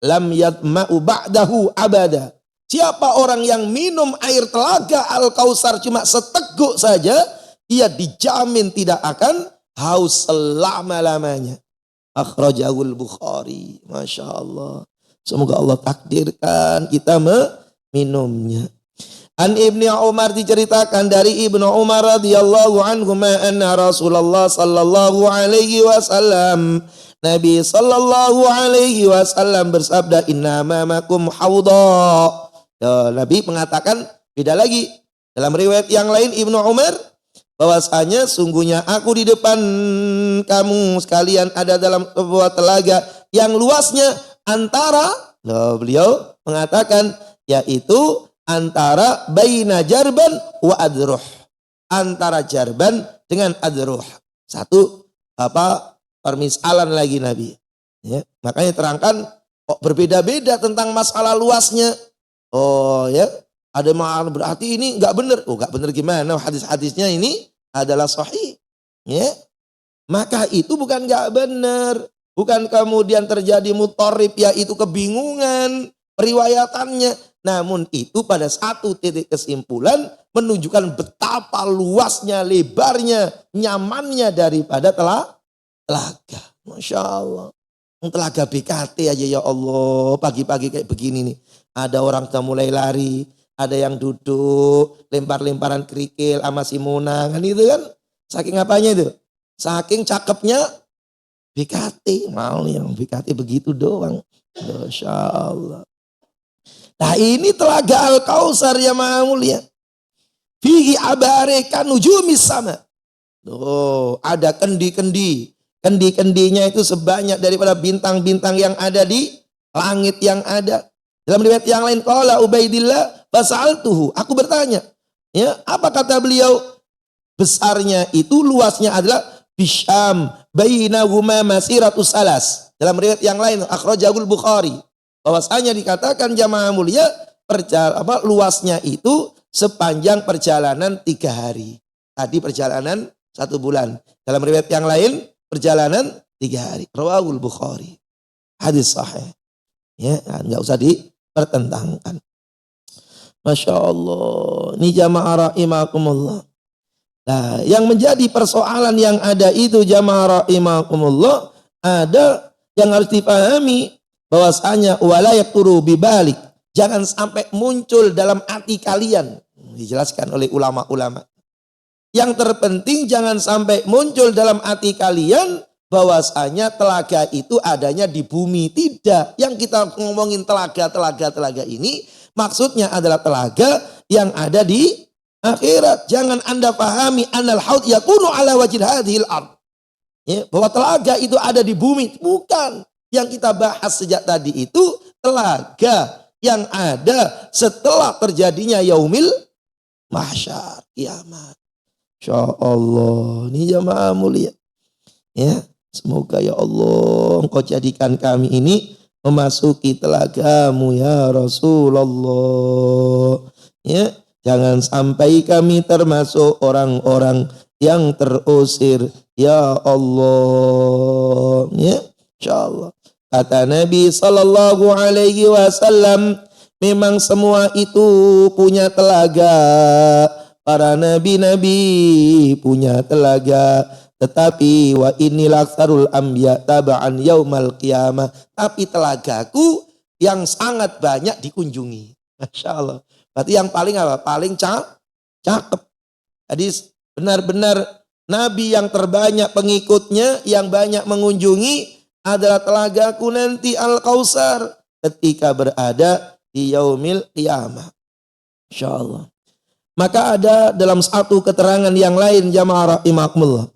lam yatma'u ba'dahu abada. Siapa orang yang minum air telaga Al-Kautsar cuma seteguk saja, ia dijamin tidak akan haus selama-lamanya. Akhrajahul Bukhari. Masya Allah. Semoga Allah takdirkan kita meminumnya. An Ibnu Umar, diceritakan dari Ibnu Umar radhiyallahu anhu, anna Rasulullah sallallahu alaihi wasallam, Nabi sallallahu alaihi wasallam bersabda, inna mamakum haudha. Nabi mengatakan, beda lagi dalam riwayat yang lain Ibnu Umar, bahwasanya sungguhnya aku di depan kamu sekalian ada dalam sebuah telaga yang luasnya antara, beliau mengatakan, yaitu antara baina Jarban wa Adruh, antara Jarban dengan Adruh. Satu permisalan lagi Nabi. Ya, makanya terangkan kok berbeda-beda tentang masalah luasnya. Oh ya, ada makna berarti ini nggak benar. Oh nggak benar gimana? Hadis-hadisnya ini adalah sahih. Ya, maka itu bukan nggak benar, bukan kemudian terjadi mutarib, yaitu kebingungan periwayatannya. Namun itu pada satu titik kesimpulan menunjukkan betapa luasnya, lebarnya, nyamannya daripada telaga. Masya Allah. Telaga BKT aja ya Allah, pagi-pagi kayak begini nih. Ada orang sudah mulai lari, ada yang duduk, lempar-lemparan kerikil sama si Muna, kan itu kan. Saking apanya itu? Saking cakepnya BKT. Mau yang BKT begitu doang. Masya Allah. Nah ini telaga Al-Kautsar ya mulia. Fihi abareka nujumis sama. Oh, ada kendi-kendi. Kendi-kendinya itu sebanyak daripada bintang-bintang yang ada di langit yang ada. Dalam riwayat yang lain, qala Ubaidillah fasa'altuhu, aku bertanya. Ya, apa kata beliau? Besarnya itu, luasnya adalah bisyam bainahuma masiratus salas. Dalam riwayat yang lain, akhrajahul Bukhari, bahwasanya dikatakan jamaah mulia, luasnya itu sepanjang perjalanan 3 hari. Tadi perjalanan 1 bulan. Dalam riwayat yang lain perjalanan 3 hari. Rawahul Bukhari. Hadis sahih. Ya, enggak usah dipertentangkan. Masya Allah. Ini jamaah rahimakumullah. Nah, yang menjadi persoalan yang ada itu jamaah rahimakumullah, ada yang harus dipahami bahwasanya wala yaqturu bibalik, jangan sampai muncul dalam hati kalian. Dijelaskan oleh ulama-ulama. Yang terpenting jangan sampai muncul dalam hati kalian bahwasanya telaga itu adanya di bumi. Tidak. Yang kita ngomongin telaga ini maksudnya adalah telaga yang ada di akhirat. Jangan Anda pahami annal haud yakunu ala wajhil hadhil ard. Ya, bahwa telaga itu ada di bumi. Bukan. Yang kita bahas sejak tadi itu telaga yang ada setelah terjadinya yaumil mahsyar, kiamat. Insya Allah, ini jamaah mulia. Ya, semoga ya Allah Engkau jadikan kami ini memasuki telagamu ya Rasulullah. Ya, jangan sampai kami termasuk orang-orang yang terusir ya Allah. Ya, insya Allah. Kata Nabi sallallahu alaihi wasallam, memang semua itu punya telaga. Para nabi-nabi punya telaga, tetapi wa inni laksarul anbiya taba'an yaumal qiyamah. Tapi telagaku yang sangat banyak dikunjungi. Masya Allah. Berarti yang paling apa? Paling cakep. Jadi benar-benar nabi yang terbanyak pengikutnya, yang banyak mengunjungi adalah telagaku nanti Al-Kautsar ketika berada di yaumil qiyamah. Insya Allah. Maka ada dalam satu keterangan yang lain jamaah rahimakumullah.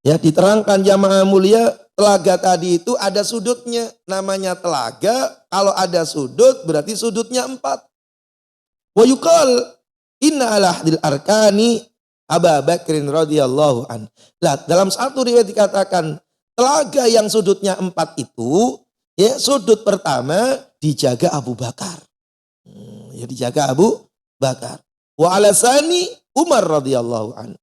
Ya, diterangkan jamaah mulia, telaga tadi itu ada sudutnya. Namanya telaga, kalau ada sudut berarti sudutnya 4. Wa yuqal inna ala ahdil arkani Abu Bakrin radhiyallahu an. Lah, dalam satu riwayat dikatakan telaga yang sudutnya 4 itu, ya, sudut pertama dijaga Abu Bakar. Ya, dijaga Abu Bakar. Wa ala sani Umar radhiyallahu anhu.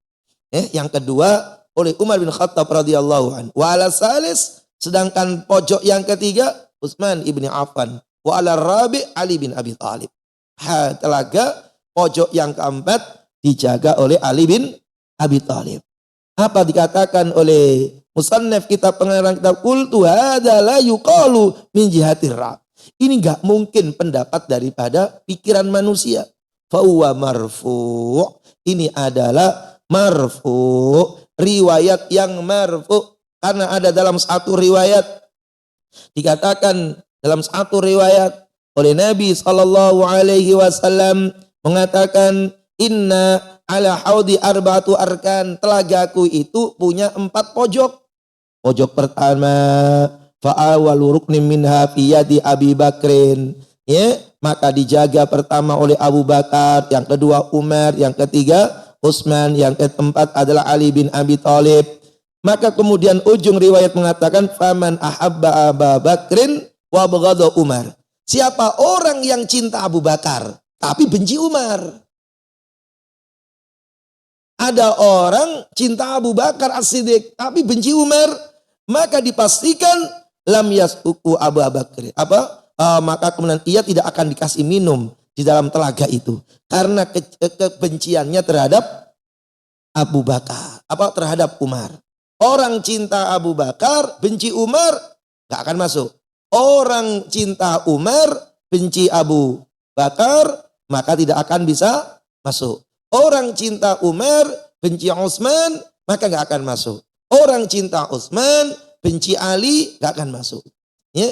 Yang kedua oleh Umar bin Khattab radhiyallahu anhu. Wa ala salis, sedangkan pojok yang ketiga Utsman ibni Affan. Wa ala rabi Ali bin Abi Thalib. Telaga pojok yang keempat dijaga oleh Ali bin Abi Thalib. Apa dikatakan oleh musannaf kitab pengarang kitab qultu hadza la yuqalu min jihatir ra'. Ini enggak mungkin pendapat daripada pikiran manusia. Fa huwa marfu'. Ini adalah marfu', riwayat yang marfu', karena ada dalam satu riwayat dikatakan, dalam satu riwayat oleh Nabi sallallahu alaihi wasallam mengatakan, inna ala haudi arba'atu arkan, telagaku itu punya 4 pojok. Pojok pertama fa'awalu ruknin minha fi yadi Abi Bakrin, maka dijaga pertama oleh Abu Bakar, yang kedua Umar, yang ketiga Utsman, yang keempat adalah Ali bin Abi Thalib. Maka kemudian ujung riwayat mengatakan faman ahabba Abu Bakrin wa baghadha Umar. Siapa orang yang cinta Abu Bakar tapi benci Umar? Ada orang cinta Abu Bakar As-Siddiq tapi benci Umar, maka dipastikan lam yasquku Abu Bakar. Maka kemudian ia tidak akan dikasih minum di dalam telaga itu karena kebenciannya terhadap Abu Bakar, terhadap Umar. Orang cinta Abu Bakar benci Umar gak akan masuk. Orang cinta Umar benci Abu Bakar maka tidak akan bisa masuk. Orang cinta Umar benci Utsman maka gak akan masuk. Orang cinta Utsman benci Ali gak akan masuk.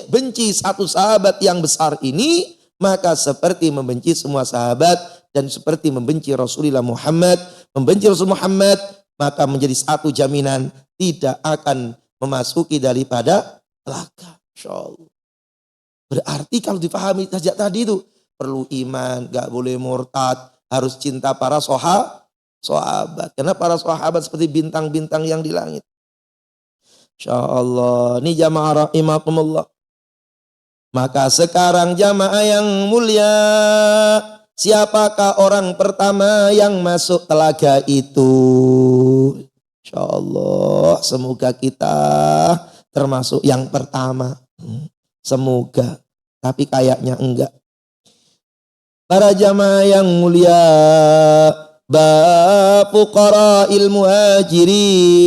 Benci satu sahabat yang besar ini maka seperti membenci semua sahabat, dan seperti membenci Rasulullah Muhammad. Membenci Rasul Muhammad maka menjadi satu jaminan tidak akan memasuki daripada telaga. Insyaallah. Berarti kalau dipahami saja tadi itu perlu iman, gak boleh murtad, harus cinta para sahabat. Karena para sahabat seperti bintang-bintang yang di langit. Insyaallah. Ini jamaah rahimakumullah. Maka sekarang jamaah yang mulia, siapakah orang pertama yang masuk telaga itu? Insyaallah semoga kita termasuk yang pertama. Semoga, tapi kayaknya enggak. Para jamaah yang mulia, bab fuqara'il muhajirin,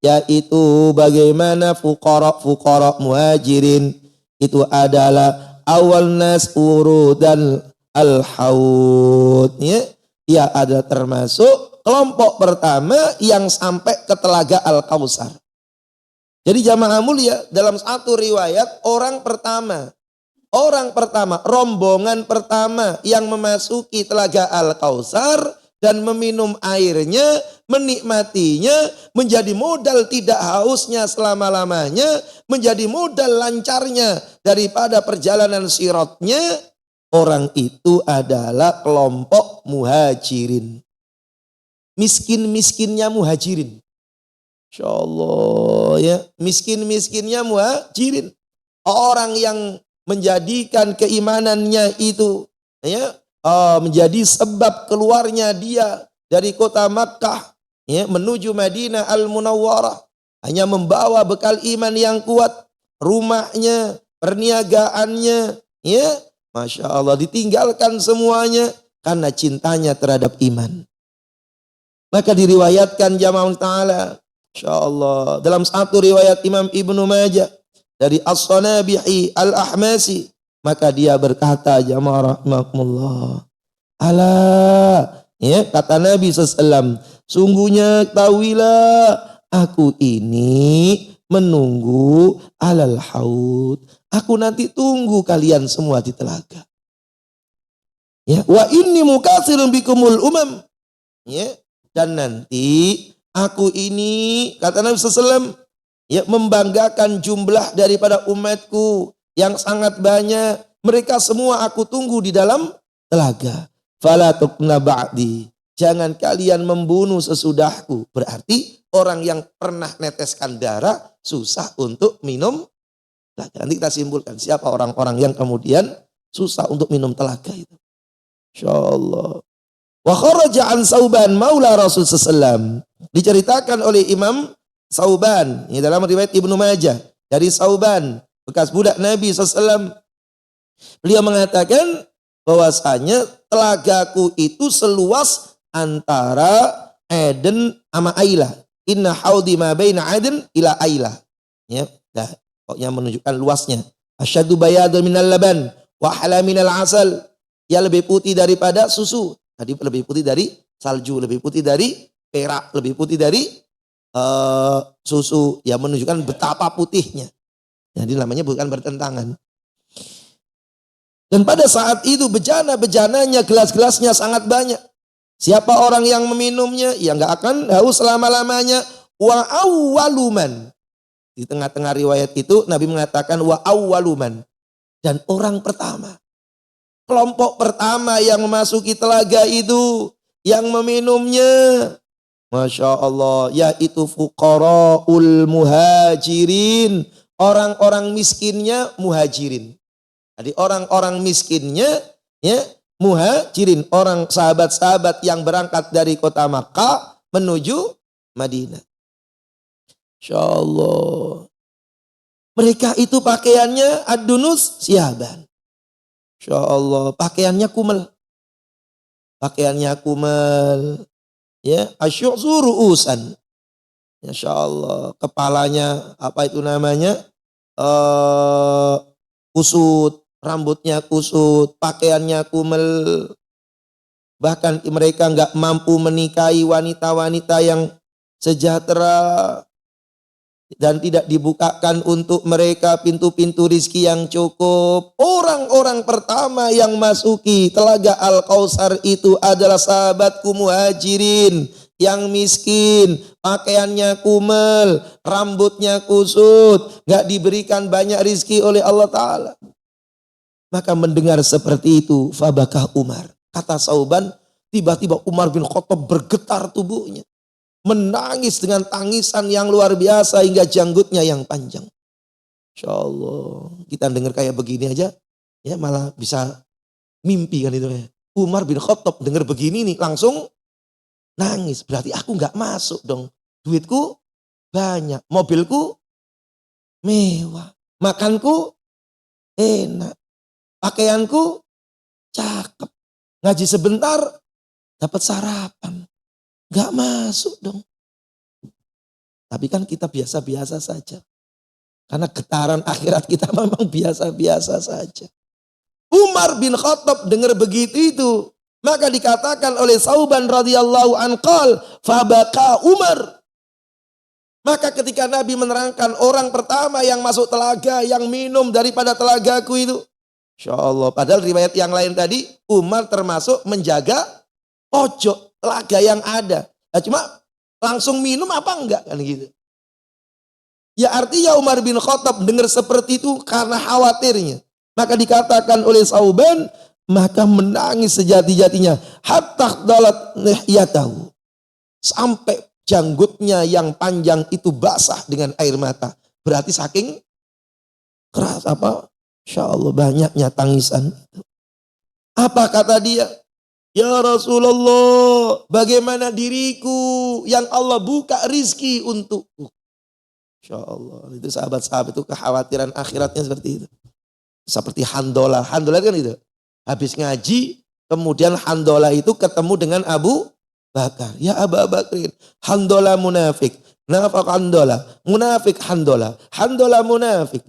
yaitu bagaimana fuqara muhajirin itu adalah awal nas urudan al-haud. Ia ada termasuk kelompok pertama yang sampai ke telaga Al-Kautsar. Jadi jamaah mulia, dalam satu riwayat orang pertama, rombongan pertama yang memasuki telaga Al-Kautsar dan meminum airnya, menikmatinya, menjadi modal tidak hausnya selama-lamanya, menjadi modal lancarnya daripada perjalanan siratnya, orang itu adalah kelompok muhajirin. Miskin-miskinnya muhajirin. Insyaallah ya, miskin-miskinnya muhajirin. Orang yang menjadikan keimanannya itu menjadi sebab keluarnya dia dari kota Makkah menuju Madinah Al-Munawwarah, hanya membawa bekal iman yang kuat, rumahnya, perniagaannya, Masya Allah, ditinggalkan semuanya karena cintanya terhadap iman. Maka diriwayatkan jamaah ta'ala, Insya Allah, dalam satu riwayat Imam Ibnu Majah dari As-Sanabihi Al-Ahmasi, maka dia berkata, jamaah rahimakumullah, kata Nabi SAW, sungguhnya tahuilah aku ini menunggu alal haud. Aku nanti tunggu kalian semua di telaga. Wa inni mukatsirun bikumul umam. Dan nanti aku ini, kata Nabi SAW, membanggakan jumlah daripada umatku yang sangat banyak. Mereka semua aku tunggu di dalam telaga. Fala tuqna ba'di. Jangan kalian membunuh sesudahku. Berarti orang yang pernah neteskan darah susah untuk minum telaga. Nanti kita simpulkan siapa orang-orang yang kemudian susah untuk minum telaga itu. Insyaallah. Wa kharaja an Sauban maula Rasul sallallahu. Diceritakan oleh Imam Sauban, ini dalam riwayat Ibnu Majah dari Sauban, bekas budak Nabi sallallahu. Beliau mengatakan bahwasanya telagaku itu seluas antara Aden sama Ailah. Inna haudi ma baina Aden ila Ailah. Ya, dah, pokoknya menunjukkan luasnya. Asyaddu bayadun minal laban wa ahla minal asal. Ya lebih putih daripada susu. Tadi lebih putih dari salju, lebih putih dari perak, lebih putih dari susu. Ya menunjukkan betapa putihnya. Jadi namanya bukan bertentangan. Dan pada saat itu bejana-bejananya, gelas-gelasnya sangat banyak. Siapa orang yang meminumnya, ya nggak akan haus selama-lamanya. Wa awwaluman. Di tengah-tengah riwayat itu Nabi mengatakan wa awwaluman. Dan orang pertama. Kelompok pertama yang memasuki telaga itu, yang meminumnya, Masya Allah, yaitu fuqara'ul muhajirin. Orang-orang miskinnya muhajirin. Jadi orang-orang miskinnya, ya, muhajirin. Orang sahabat-sahabat yang berangkat dari kota Makkah menuju Madinah. Masya Allah. Mereka itu pakaiannya ad-dunus siaban. Masya Allah, pakaiannya kumel. Pakaiannya kumel. Ya, asyu'zu ru'usan. Masya Allah, kepalanya apa itu namanya? Kusut, rambutnya kusut, pakaiannya kumel. Bahkan mereka nggak mampu menikahi wanita-wanita yang sejahtera. Dan tidak dibukakan untuk mereka pintu-pintu rizki yang cukup. Orang-orang pertama yang masuki telaga Al-Kautsar itu adalah sahabatku muhajirin. Yang miskin, pakaiannya kumel, rambutnya kusut, gak diberikan banyak rizki oleh Allah Ta'ala. Maka mendengar seperti itu, fabakah Umar. Kata Sauban, tiba-tiba Umar bin Khattab bergetar tubuhnya. Menangis dengan tangisan yang luar biasa hingga janggutnya yang panjang. Insya Allah kita dengar kayak begini aja, ya malah bisa mimpi kan itu ya. Umar bin Khattab dengar begini nih langsung nangis. Berarti aku nggak masuk dong. Duitku banyak, mobilku mewah, makanku enak, pakaianku cakep. Ngaji sebentar dapat sarapan. Gak masuk dong. Tapi kan kita biasa-biasa saja. Karena getaran akhirat kita memang biasa-biasa saja. Umar bin Khattab dengar begitu itu. Maka dikatakan oleh Sauban radhiyallahu anqal, fabaka Umar. Maka ketika Nabi menerangkan orang pertama yang masuk telaga, yang minum daripada telagaku itu. Insya Allah. Padahal riwayat yang lain tadi, Umar termasuk menjaga pojok telaga yang ada. Nah, cuma langsung minum apa enggak kan gitu. Ya artinya Umar bin Khattab dengar seperti itu karena khawatirnya. Maka dikatakan oleh Sauban, maka menangis sejati-jatinya. Hatta dalat nihyatahu. Sampai janggutnya yang panjang itu basah dengan air mata. Berarti saking keras apa? Insya Allah banyaknya tangisan. Apa kata dia? Ya Rasulullah, bagaimana diriku yang Allah buka rizki untukku. Insya Allah, itu sahabat-sahabat itu kekhawatiran akhiratnya seperti itu. Seperti Handolah, Handolah kan itu. Habis ngaji, kemudian Handolah itu ketemu dengan Abu Bakar. Ya Abu Bakrin, Handolah munafik. Nafak Handolah, munafik Handolah. Handolah munafik.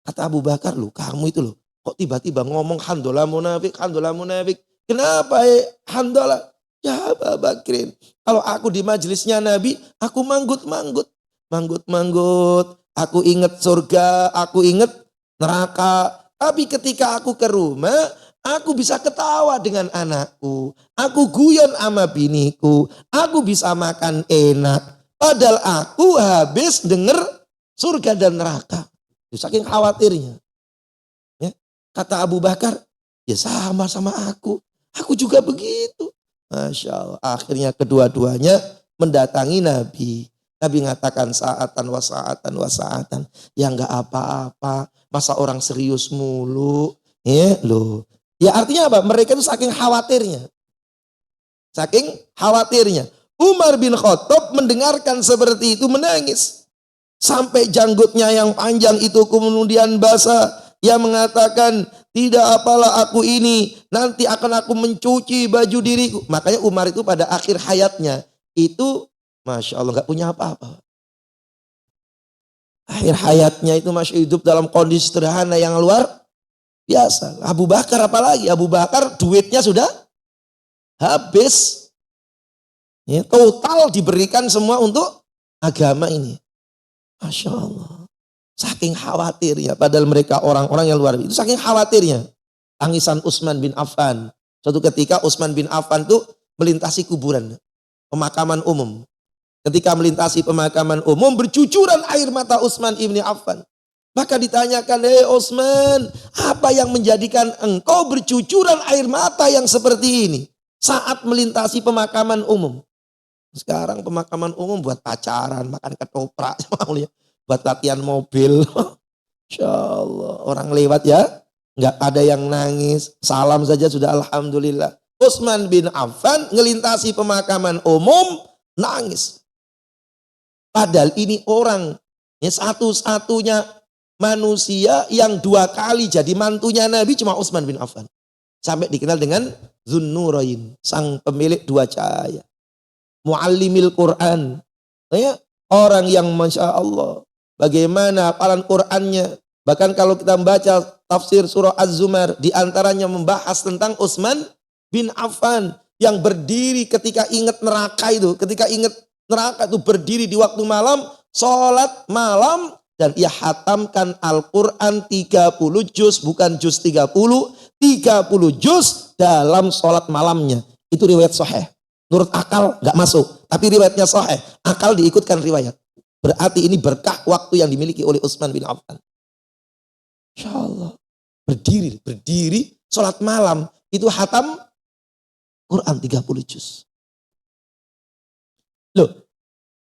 Kata Abu Bakar, lu kamu itu loh, kok tiba-tiba ngomong Handolah munafik, Handolah munafik. Kenapa Handolah? Ya Abu Bakrin. Kalau aku di majelisnya Nabi, aku manggut-manggut. Manggut-manggut. Aku ingat surga, aku ingat neraka. Tapi ketika aku ke rumah, aku bisa ketawa dengan anakku. Aku guyon sama biniku. Aku bisa makan enak. Padahal aku habis denger surga dan neraka. Saking khawatirnya. Ya. Kata Abu Bakar, ya sama aku. Aku juga begitu. Masya Allah. Akhirnya kedua-duanya mendatangi Nabi. Nabi mengatakan saatan wa saatan wa saatan. Ya enggak apa-apa. Masa orang serius mulu. Ya loh. Ya artinya apa? Mereka itu saking khawatirnya. Saking khawatirnya. Umar bin Khattab mendengarkan seperti itu menangis. Sampai janggutnya yang panjang itu kemudian basah. Ia mengatakan, tidak apalah aku ini, nanti akan aku mencuci baju diriku. Makanya Umar itu pada akhir hayatnya, itu Masya Allah gak punya apa-apa. Akhir hayatnya itu masih hidup dalam kondisi sederhana yang luar biasa. Abu Bakar apalagi, Abu Bakar duitnya sudah habis. Ya, total diberikan semua untuk agama ini. Masya Allah. Saking khawatirnya. Padahal mereka orang-orang yang luar biasa. Itu saking khawatirnya. Tangisan Utsman bin Affan. Suatu ketika Utsman bin Affan itu melintasi kuburan. Pemakaman umum. Ketika melintasi pemakaman umum, bercucuran air mata Utsman ibn Affan. Maka ditanyakan, hei Utsman, apa yang menjadikan engkau bercucuran air mata yang seperti ini? Saat melintasi pemakaman umum. Sekarang pemakaman umum buat pacaran, makan ketoprak, buat latihan mobil. Insya Allah, orang lewat ya, nggak ada yang nangis, salam saja sudah alhamdulillah. Utsman bin Affan ngelintasi pemakaman umum, nangis. Padahal ini orang, ya satu-satunya manusia yang 2 kali jadi mantunya Nabi cuma Utsman bin Affan. Sampai dikenal dengan Dzunnurain, sang pemilik 2 cahaya. Muallimil Quran, ya, orang yang Masya Allah bagaimana hafalan Qurannya. Bahkan kalau kita membaca tafsir surah Az-Zumar, diantaranya membahas tentang Utsman bin Affan yang berdiri ketika ingat neraka itu, berdiri di waktu malam, sholat malam, dan ia hatamkan Al-Quran 30 juz, bukan juz 30 juz dalam sholat malamnya. Itu riwayat sahih. Menurut akal gak masuk, tapi riwayatnya sahih. Akal diikutkan riwayat. Berarti ini berkah waktu yang dimiliki oleh Utsman bin Affan. Insya Allah. Berdiri, sholat malam, itu hatam Quran 30 juz. Loh,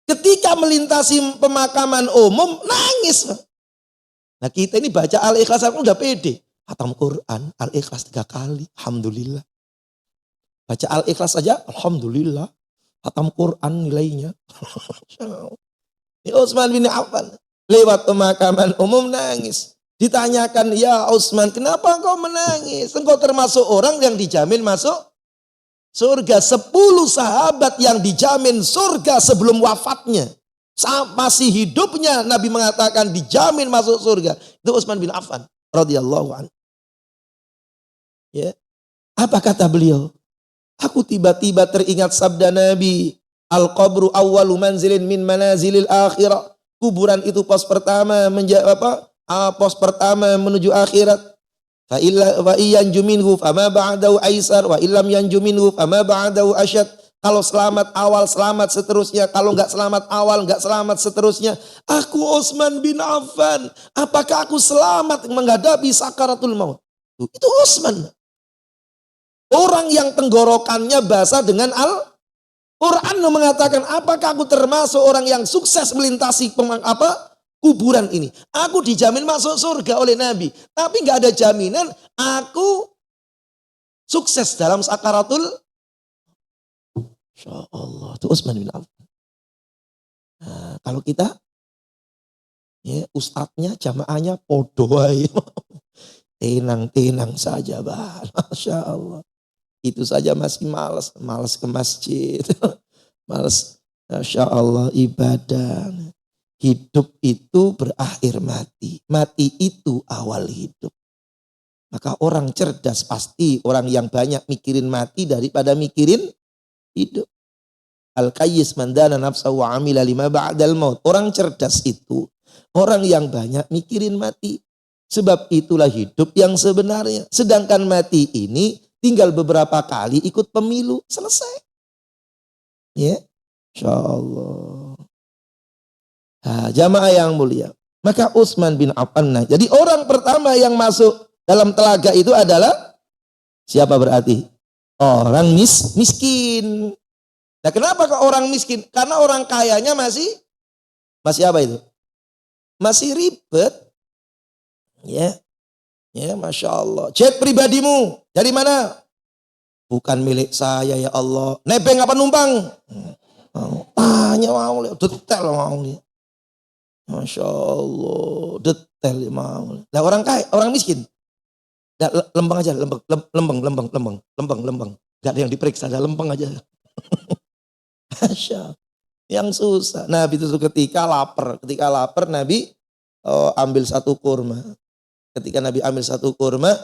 ketika melintasi pemakaman umum, nangis. Nah kita ini baca Al-Ikhlas udah pede. Hatam Quran, Al-Ikhlas 3 kali, alhamdulillah. Baca Al-Ikhlas saja, alhamdulillah. Hatam Quran nilainya. Ini Utsman bin Affan. Lewat pemakaman umum nangis. Ditanyakan, ya Utsman, kenapa engkau menangis? Engkau termasuk orang yang dijamin masuk surga. 10 sahabat yang dijamin surga sebelum wafatnya. Saat masih hidupnya Nabi mengatakan dijamin masuk surga. Itu Utsman bin Affan radhiyallahu anhu. Ya. Apa kata beliau? Aku tiba-tiba teringat sabda Nabi, al-qabru awwalu manzilin min manazilil akhirah. Kuburan itu pos pertama pos pertama menuju akhirat. Fa iyanju minhu fama ba'dahu aisar wa illam yanju minhu fama ba'dahu asyad. Kalau selamat awal, selamat seterusnya. Kalau enggak selamat awal, enggak selamat seterusnya. Aku Utsman bin Affan, apakah aku selamat menghadapi sakaratul maut? Itu Utsman. Orang yang tenggorokannya basah dengan Al-Quran mengatakan, apakah aku termasuk orang yang sukses melintasi kuburan ini? Aku dijamin masuk surga oleh Nabi. Tapi gak ada jaminan aku sukses dalam sakaratul. Insya Allah. Itu Utsman bin Affan. Nah, kalau kita, ya, ustadznya, jamaahnya podo aja. Tenang-tenang saja, bah. Masya Allah. Itu saja masih malas ke masjid, malas, Masya Allah, ibadah. Hidup itu berakhir mati, mati itu awal hidup. Maka orang cerdas pasti orang yang banyak mikirin mati daripada mikirin hidup. Al-Qayyis mandana nafsa wa amila lima ba'dal maut. Orang cerdas itu orang yang banyak mikirin mati. Sebab itulah hidup yang sebenarnya. Sedangkan mati ini tinggal beberapa kali ikut pemilu, selesai. Ya, Insya Allah. Nah, jamaah yang mulia. Maka Utsman bin Affan. Nah, jadi orang pertama yang masuk dalam telaga itu adalah siapa berarti? Orang miskin. Nah, kenapa kok orang miskin? Karena orang kayanya masih apa itu? Masih ribet. Ya. Ya, Masya Allah. Jet pribadimu Dari mana? Bukan milik saya ya Allah. Nebeng apa numpang? Tanya mau lihat, detail mau lihat. Masya Allah, detail mau. Lah orang kaya, orang miskin. Lempeng aja, lempeng. Gak ada yang diperiksa, ada lempeng aja. Masya Allah. Yang susah. Nabi itu ketika lapar Nabi ambil satu kurma. Ketika Nabi ambil satu kurma,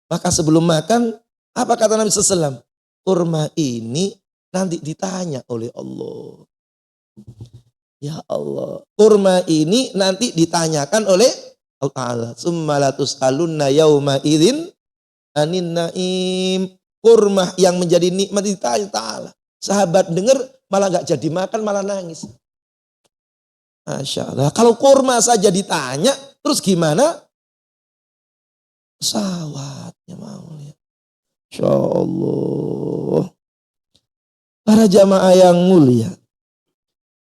maka sebelum makan, apa kata Nabi SAW? Kurma ini nanti ditanya oleh Allah. Ya Allah, kurma ini nanti ditanyakan oleh Allah Ta'ala. Summa latus'alunna yauma idzin anin naim. Kurma yang menjadi nikmat ditanya Ta'ala. Sahabat dengar malah gak jadi makan, malah nangis. Masya Allah. Kalau kurma saja ditanya, terus gimana? Pesawatnya mau lihat. Masya Allah. Para jamaah yang mulia.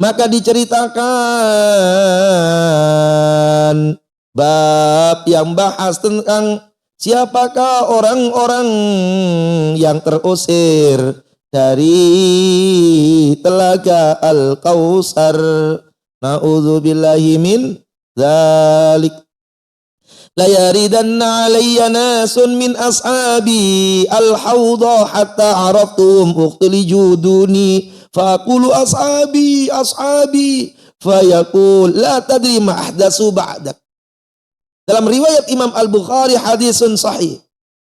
Maka diceritakan bab yang bahas tentang siapakah orang-orang yang terusir dari telaga Al-Kautsar. Na'udzubillahi min dzalik. La yaridanna alayya nasun min ashabi al-hawda hatta araftum uqtilijuduni faqulu ashabi fayaqul la tadri ma ahdatsu ba'dak. Dalam riwayat Imam Al-Bukhari hadisun sahih.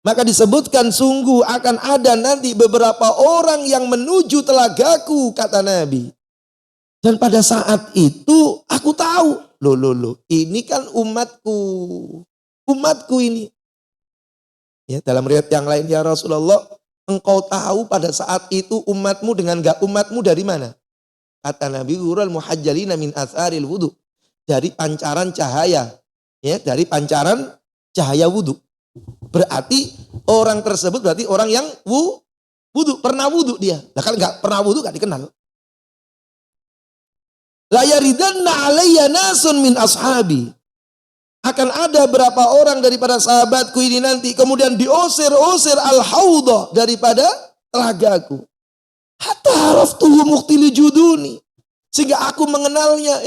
Maka disebutkan sungguh akan ada nanti beberapa orang yang menuju telagaku, kata Nabi. Dan pada saat itu aku tahu, loh, ini kan umatku ini. Ya, dalam riwayat yang lain, ya Rasulullah, engkau tahu pada saat itu umatmu dengan gak umatmu dari mana? Kata Nabi, Ghurral muhajjalina min atharil wudu. Dari pancaran cahaya. Ya, dari pancaran cahaya wudu. Berarti orang tersebut berarti orang yang wudu, pernah wudu dia. Nah kalau gak pernah wudu gak dikenal. La yaridanna alayya nasun min ashabi. Akan ada berapa orang daripada sahabatku ini nanti kemudian diusir al-hawda daripada telagaku. Hatta araftuhu muqtili juduni. Sehingga aku mengenalnya.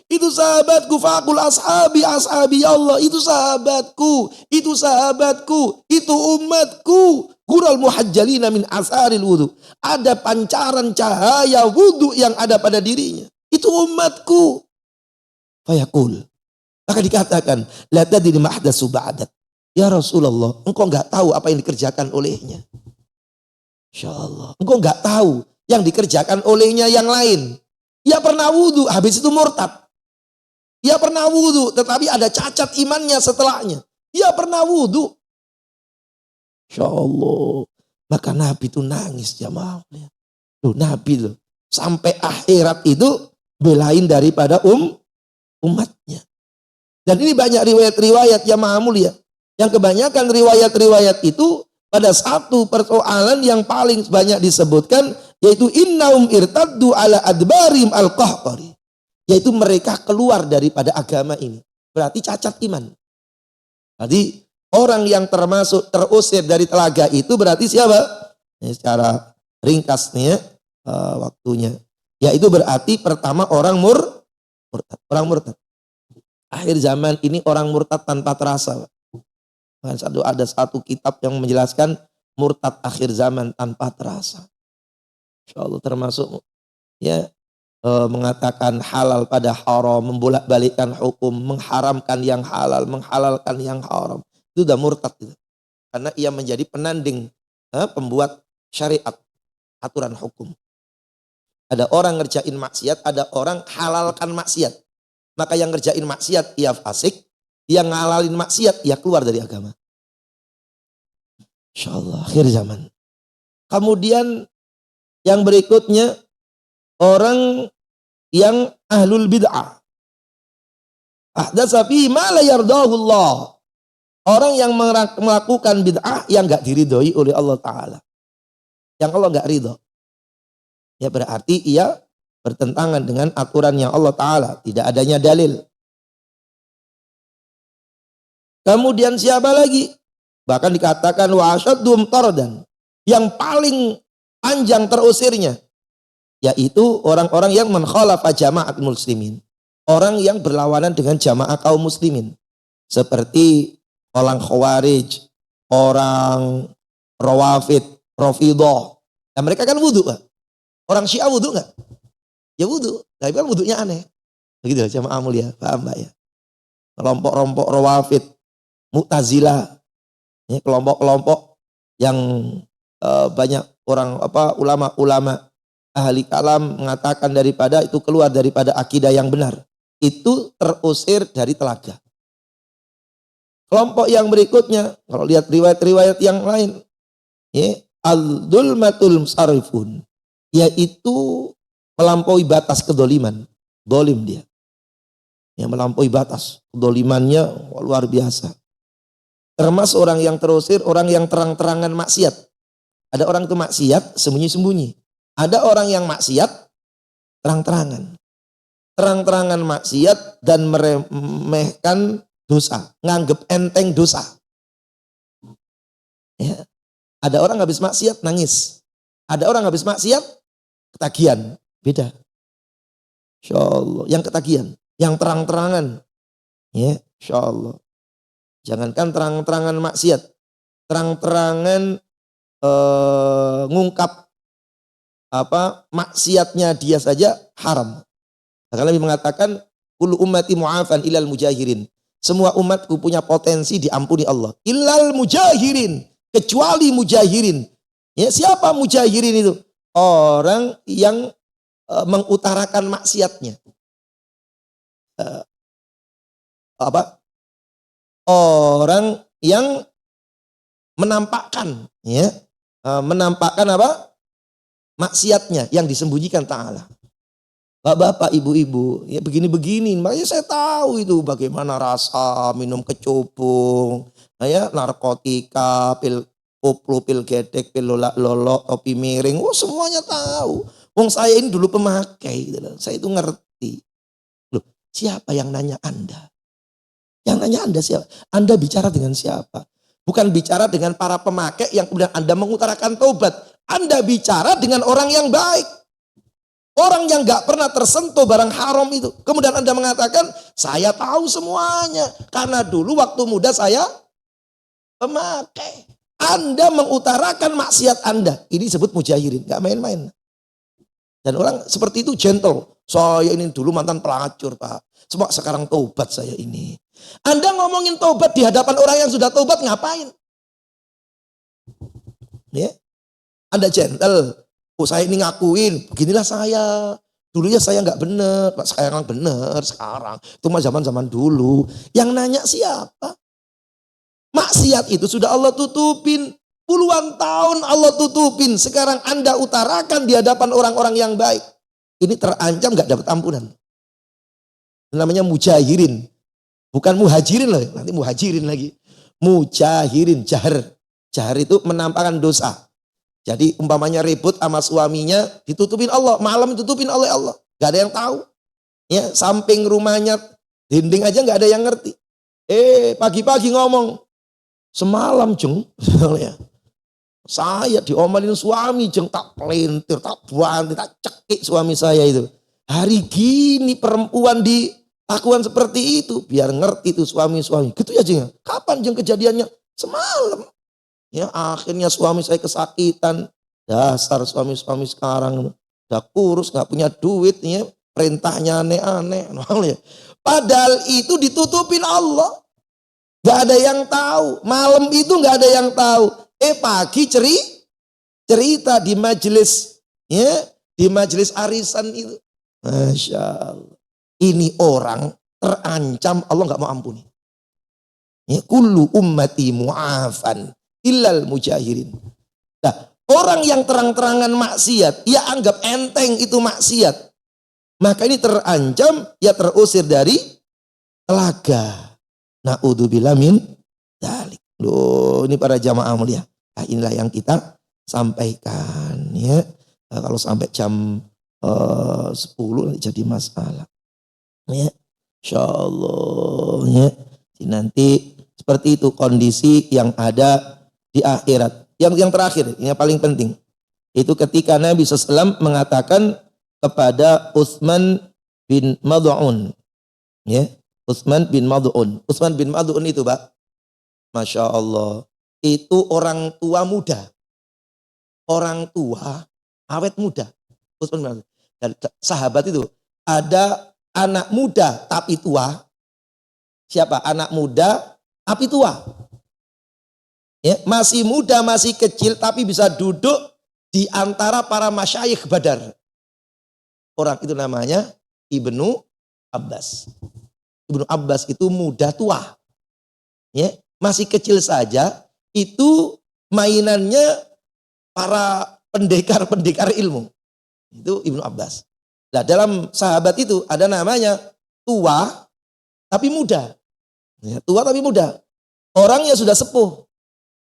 Itu sahabatku, faqul ashabi ya Allah. Itu sahabatku, itu umatku. Ghurral muhajjalina min asharil wudu. Ada pancaran cahaya wudu yang ada pada dirinya. Itu umatku. Fayaqul. Maka dikatakan, la tadri ma ahdatsu ba'dak. Ya Rasulullah, engkau enggak tahu apa yang dikerjakan olehnya. Insyaallah. Engkau enggak tahu yang dikerjakan olehnya yang lain. Ia pernah wudu, habis itu murtad. Ia pernah wudu, tetapi ada cacat imannya setelahnya. Ia pernah wudu. Insyaallah. Maka Nabi itu nangis, jamaah. Loh, Nabi loh. Sampai akhirat itu belain daripada umatnya. Dan ini banyak riwayat-riwayat yang maha mulia. Yang kebanyakan riwayat-riwayat itu pada satu persoalan yang paling banyak disebutkan, yaitu innahum irtaddu ala adbarim al-qahqari. Yaitu mereka keluar daripada agama ini. Berarti cacat iman. Jadi orang yang termasuk terusir dari telaga itu berarti siapa? Ini secara ringkas nih ya, waktunya. Yaitu berarti pertama orang murtad. Akhir zaman ini orang murtad tanpa terasa. Ada satu kitab yang menjelaskan murtad akhir zaman tanpa terasa. Insyaallah termasuk ya mengatakan halal pada haram, membolak-balikkan hukum, mengharamkan yang halal, menghalalkan yang haram. Itu udah murtad itu. Karena ia menjadi penanding pembuat syariat, aturan hukum. Ada orang ngerjain maksiat, ada orang halalkan maksiat. Maka yang ngerjain maksiat ia fasik, yang ngalalin maksiat ia keluar dari agama. Insyaallah akhir zaman. Kemudian yang berikutnya orang yang ahlul bid'ah. Ahdatsa fi ma la yardahu Allah. Orang yang melakukan bid'ah yang enggak diridhoi oleh Allah Ta'ala. Yang Allah enggak ridho. Ya berarti ia bertentangan dengan aturan yang Allah Ta'ala. Tidak adanya dalil. Kemudian siapa lagi? Bahkan dikatakan wa asyaddum tardan, yang paling panjang terusirnya yaitu orang-orang yang menkhalafa jama'at muslimin, orang yang berlawanan dengan jamaah kaum muslimin, seperti orang khawarij, orang rawafid, rafidah. Nah, mereka kan wudu, Pak. Orang Syiah wudu enggak? Ya wudu, tapi kan wudunya aneh. Begitu lah jamaah mulia, paham Pak ya? Kelompok-kelompok rawafid, Mu'tazilah, ya, kelompok-kelompok yang banyak orang ulama-ulama ahli kalam mengatakan daripada itu keluar daripada akidah yang benar, itu terusir dari telaga. Kelompok yang berikutnya, kalau lihat riwayat-riwayat yang lain, ya, al-dulmatul musarifun, yaitu melampaui batas kedoliman, dolim dia, yang melampaui batas kedolimannya luar biasa. Termasuk orang yang terusir, orang yang terang-terangan maksiat. Ada orang itu maksiat sembunyi-sembunyi. Ada orang yang maksiat terang-terangan. Terang-terangan maksiat dan meremehkan dosa. Nganggep enteng dosa. Ya. Ada orang habis maksiat nangis. Ada orang habis maksiat ketagihan. Beda. Insya Allah. Yang ketagihan. Yang terang-terangan. Ya, insya Allah. Jangankan terang-terangan maksiat, terang-terangan ngungkap maksiatnya dia saja haram. Maka Nabi mengatakan, kullu ummati mu'afan ilal mujahirin. Semua umatku punya potensi diampuni Allah. Ilal mujahirin, kecuali mujahirin. Ya, siapa mujahirin itu? Orang yang mengutarakan maksiatnya. Orang yang menampakkan, ya, menampakkan maksiatnya yang disembunyikan Ta'ala. Bapak-bapak, ibu-ibu, ya begini-begini, makanya saya tahu itu bagaimana rasa minum kecubung, ya, narkotika, pil koplo, pil gedek, pil lolok, topi miring, semuanya tahu. Wong saya ini dulu pemakai, gitu. Saya itu ngerti. Loh, siapa yang nanya Anda? Yang nanya Anda siapa? Anda bicara dengan siapa? Bukan bicara dengan para pemakai yang kemudian Anda mengutarakan taubat. Anda bicara dengan orang yang baik. Orang yang gak pernah tersentuh barang haram itu. Kemudian Anda mengatakan, saya tahu semuanya. Karena dulu waktu muda saya pemakai. Anda mengutarakan maksiat Anda. Ini disebut mujahirin, gak main-main. Dan orang seperti itu gentle. Saya ini dulu mantan pelacur, Pak. Cuma sekarang taubat saya ini. Anda ngomongin taubat di hadapan orang yang sudah taubat ngapain? Ya, Anda gentle. Saya ini ngakuin, beginilah saya. Dulunya saya nggak bener, Pak. Sekarang bener sekarang. Itu mah zaman-zaman dulu. Yang nanya siapa? Maksiat itu sudah Allah tutupin. Puluhan tahun Allah tutupin. Sekarang Anda utarakan di hadapan orang-orang yang baik. Ini terancam nggak dapat ampunan. Namanya mujahirin. Bukan muhajirin loh, nanti muhajirin lagi. Mujahirin, jahar. Jahar itu menampakkan dosa. Jadi umpamanya ribut sama suaminya, ditutupin Allah. Malam ditutupin oleh Allah. Gak ada yang tahu. Ya, samping rumahnya, dinding aja gak ada yang ngerti. Pagi-pagi ngomong, semalam jeng, saya diomelin suami jeng, tak pelintir, tak buanti, tak cekik suami saya itu. Hari gini perempuan dilakukan seperti itu, biar ngerti itu suami-suami. Gitu ya jeng. Kapan jeng kejadiannya? Semalam. Ya, akhirnya suami saya kesakitan. Dasar suami-suami sekarang udah kurus, nggak punya duit, ya, perintahnya aneh-aneh. Padahal itu ditutupin Allah. Gak ada yang tahu. Malam itu gak ada yang tahu. Pagi cerita di majelis, ya, di majelis arisan itu. Masya Allah. Ini orang terancam Allah nggak mau ampuni. Ya, kullu ummati mu'afan illal mujahirin. Nah, orang yang terang-terangan maksiat, ia anggap enteng itu maksiat. Maka ini terancam, ia terusir dari telaga. Na'udzubillah min dzalik. Loh, ini para jamaah mulia. Nah, inilah yang kita sampaikan, ya. Nah, kalau sampai jam 10 nanti jadi masalah. Ya, insyaallah, ya. Nanti Seperti itu kondisi yang ada di akhirat. Yang terakhir, yang paling penting, itu ketika Nabi SAW mengatakan kepada Utsman bin Mad'un, ya, Utsman bin Mad'un. Utsman bin Mad'un itu, Pak, Masya Allah, itu orang tua muda. Orang tua, awet muda. Utsman bin Mad'un. Dan sahabat itu, ada anak muda tapi tua. Siapa? Anak muda tapi tua. Ya, masih muda, masih kecil, tapi bisa duduk di antara para masyayikh Badar. Orang itu namanya Ibnu Abbas. Ibnu Abbas itu muda tua. Ya, masih kecil saja, itu mainannya para pendekar-pendekar ilmu. Itu Ibnu Abbas. Nah, dalam sahabat itu ada namanya tua tapi muda. Ya, tua tapi muda. Orangnya sudah sepuh.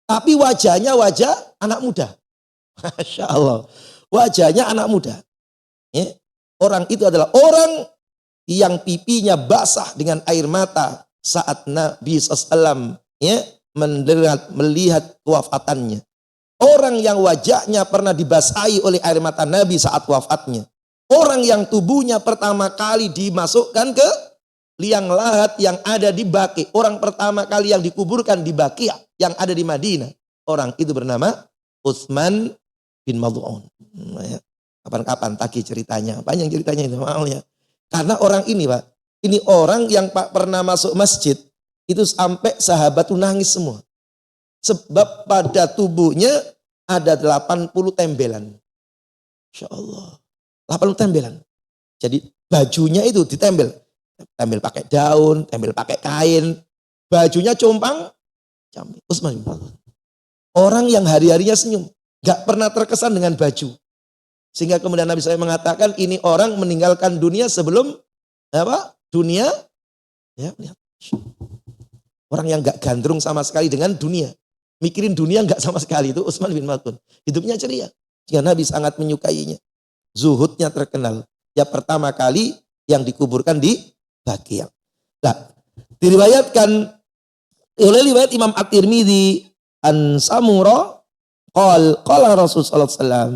Tapi wajahnya wajah anak muda. Masya Allah. Wajahnya anak muda. Ya. Orang itu adalah orang yang pipinya basah dengan air mata saat Nabi SAW ya, melihat kewafatannya. Orang yang wajahnya pernah dibasahi oleh air mata Nabi saat wafatnya. Orang yang tubuhnya pertama kali dimasukkan ke liang lahat yang ada di Baqi. Orang pertama kali yang dikuburkan di Baqi yang ada di Madinah. Orang itu bernama Utsman bin Mad'un. Ya. Kapan-kapan tagih ceritanya. Panjang ceritanya itu maafnya. Karena orang ini, Pak, ini orang yang Pak pernah masuk masjid, itu sampai sahabat tuh nangis semua. Sebab pada tubuhnya ada 80 tembelan. Insya Allah. 80 tembelan. Jadi bajunya itu ditempel. Tempel pakai daun, tempel pakai kain. Bajunya compang. Utsman bin Mad'un. Orang yang hari-harinya senyum. Gak pernah terkesan dengan baju. Sehingga kemudian Nabi SAW mengatakan ini orang meninggalkan dunia sebelum apa? Dunia. Ya, lihat. Orang yang gak gandrung sama sekali dengan dunia. Mikirin dunia gak sama sekali, itu Utsman bin Mad'un. Hidupnya ceria. Sehingga Nabi sangat menyukainya. Zuhudnya terkenal. Ya pertama kali yang dikuburkan di Baqi'. Nah, diriwayatkan oleh riwayat Imam At-Tirmidzi an Samura qala Rasulullah sallallahu alaihi wasallam.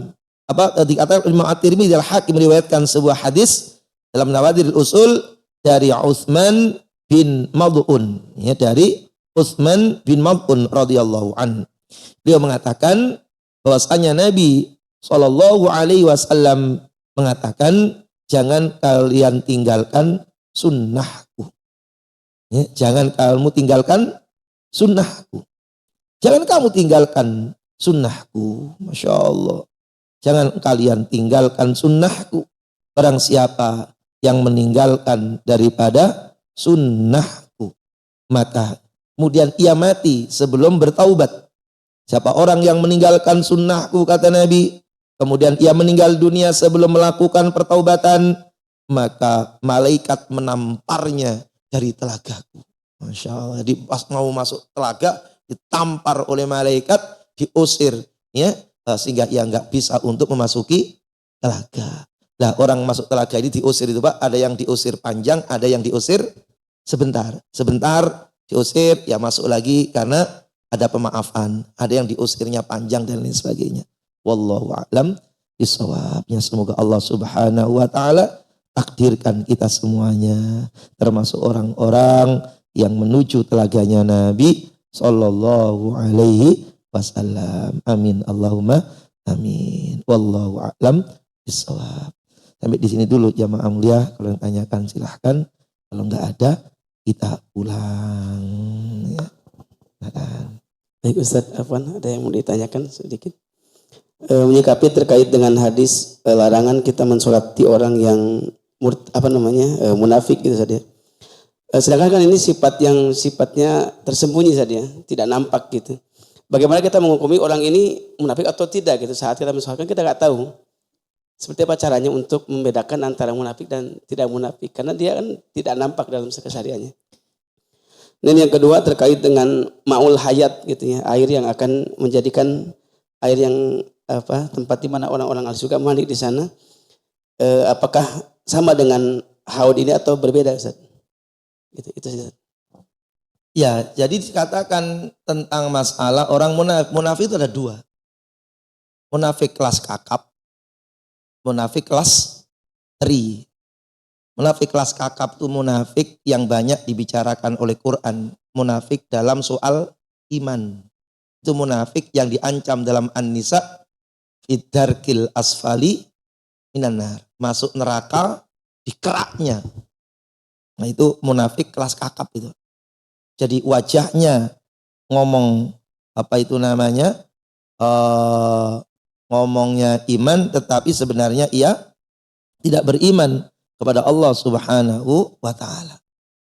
Apa dikatakan Imam At-Tirmidzi Al-Hakim meriwayatkan sebuah hadis dalam Nawadirul Usul dari Utsman bin Mad'un, ya, dari Utsman bin Mad'un radhiyallahu an. Beliau mengatakan bahwasanya Nabi sallallahu alaihi wasallam mengatakan jangan kalian tinggalkan sunnahku. Ya, jangan kamu tinggalkan sunnahku. Jangan kamu tinggalkan sunnahku. Masya Allah. Jangan kalian tinggalkan sunnahku. Barang siapa yang meninggalkan daripada sunnahku, maka kemudian ia mati sebelum bertaubat. Siapa orang yang meninggalkan sunnahku, kata Nabi, kemudian ia meninggal dunia sebelum melakukan pertaubatan, maka malaikat menamparnya dari telagaku. Masya Allah. Pas mau masuk telaga, ditampar oleh malaikat, diusir, ya, sehingga ia nggak bisa untuk memasuki telaga. Nah, orang masuk telaga ini diusir itu, Pak, ada yang diusir panjang, ada yang diusir sebentar. Sebentar diusir, ya masuk lagi karena ada pemaafan. Ada yang diusirnya panjang dan lain sebagainya. Wallahu a'lam bishawabnya. Semoga Allah Subhanahu wa taala takdirkan kita semuanya termasuk orang-orang yang menuju telaganya Nabi sallallahu alaihi wasallam. Amin Allahumma amin. Wallahu a'lam bishawab. Sampai di sini dulu jamaah mulia. Kalau yang tanyakan silahkan. Kalau enggak ada kita pulang. Ya. Baik Ustaz Afwan, ada yang mau ditanyakan sedikit? Menyikapi terkait dengan hadis larangan kita mensolati orang yang munafik gitu saja. Sedangkan kan ini sifat yang sifatnya tersembunyi saja, tidak nampak gitu. Bagaimana kita menghukumi orang ini munafik atau tidak gitu? Saat kita mensolati kita nggak tahu. Seperti apa caranya untuk membedakan antara munafik dan tidak munafik? Karena dia kan tidak nampak dalam kesehariannya. Dan yang kedua terkait dengan ma'ul hayat gitu ya, air yang akan menjadikan air yang tempat di mana orang-orang al-suka mandi di sana. Apakah sama dengan haud ini atau berbeda Ustaz? Gitu, itu Ustaz. Ya, jadi dikatakan tentang masalah orang munafik itu ada dua. Munafik kelas kakap, munafik kelas teri. Munafik kelas kakap itu munafik yang banyak dibicarakan oleh Quran. Munafik dalam soal iman. Itu munafik yang diancam dalam An-Nisa, fiddarkil asfali minan nar. Masuk neraka di keraknya. Nah itu munafik kelas kakap itu. Jadi wajahnya ngomong apa itu namanya, ngomongnya iman tetapi sebenarnya ia tidak beriman kepada Allah Subhanahu wa taala.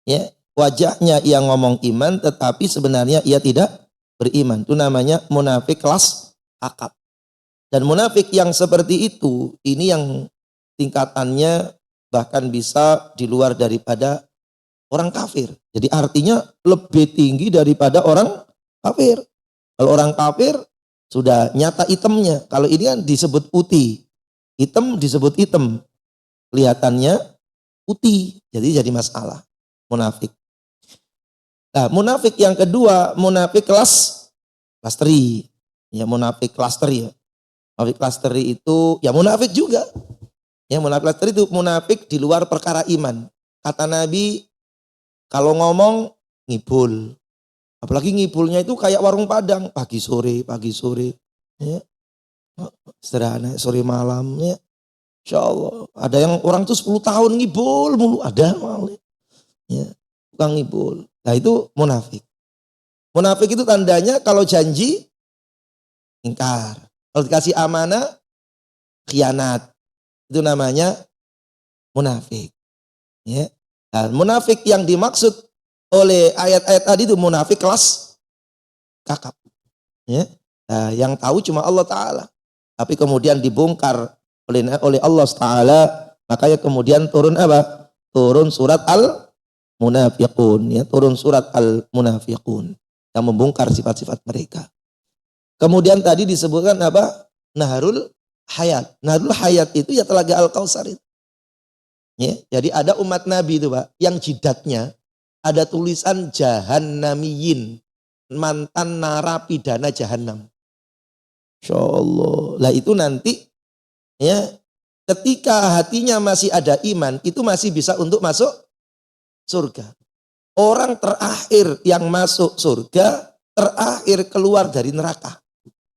Ya, wajahnya ia ngomong iman tetapi sebenarnya ia tidak beriman. Itu namanya munafik kelas akab. Dan munafik yang seperti itu ini yang tingkatannya bahkan bisa di luar daripada orang kafir. Jadi artinya lebih tinggi daripada orang kafir. Kalau orang kafir sudah nyata hitamnya. Kalau ini kan disebut putih. Hitam disebut hitam. Kelihatannya putih. Jadi masalah. Munafik. Nah, munafik yang kedua, munafik kelas teri. Ya, munafik kelas teri ya. Munafik kelas teri itu ya munafik juga. Ya, munafik kelas teri itu munafik di luar perkara iman. Kata Nabi, kalau ngomong ngibul. Apalagi ngibulnya itu kayak warung Padang, pagi sore. Ya. Sederhana, sore malam ya. Insya Allah. Ada yang orang tuh 10 tahun ngibul mulu, ada malah. Ya, tukang ngibul. Nah itu munafik. Munafik itu tandanya kalau janji ingkar. Kalau dikasih amanah khianat. Itu namanya munafik. Ya. Dan munafik yang dimaksud oleh ayat-ayat tadi itu munafik kelas kakap. Ya. Nah, yang tahu cuma Allah Ta'ala. Tapi kemudian dibongkar oleh Allah Ta'ala. Makanya kemudian turun apa? Turun surat Al-Munafiqun. Ya, turun surat Al-Munafiqun. Yang membongkar sifat-sifat mereka. Kemudian tadi disebutkan apa? Naharul Hayat. Naharul Hayat itu ya telaga Al-Kautsar itu. Ya, jadi ada umat Nabi itu Pak. Yang jidatnya ada tulisan Jahannamiyin. Mantan narapidana Jahannam. Insya Allah. Lah itu nanti ya ketika hatinya masih ada iman itu masih bisa untuk masuk surga. Orang terakhir yang masuk surga terakhir keluar dari neraka.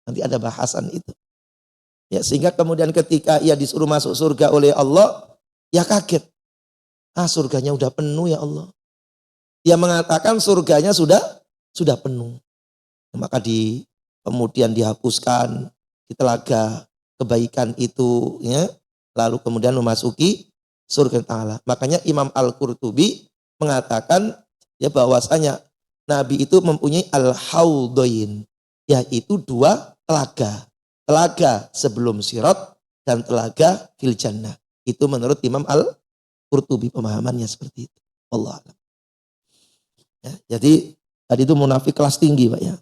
Nanti ada bahasan itu. Ya sehingga kemudian ketika ia disuruh masuk surga oleh Allah ya kaget. Surganya udah penuh ya Allah. Dia mengatakan surganya sudah penuh. Maka kemudian dihapuskan di telaga kebaikan itu ya, lalu kemudian memasuki surga Allah. Makanya Imam Al-Qurtubi mengatakan ya bahwasanya Nabi itu mempunyai al-haudain, yaitu 2 telaga. Telaga sebelum sirat dan telaga fil jannah. Itu menurut Imam Al-Qurtubi pemahamannya seperti itu. Allah alam. Ya, jadi tadi itu munafik kelas tinggi Pak ya.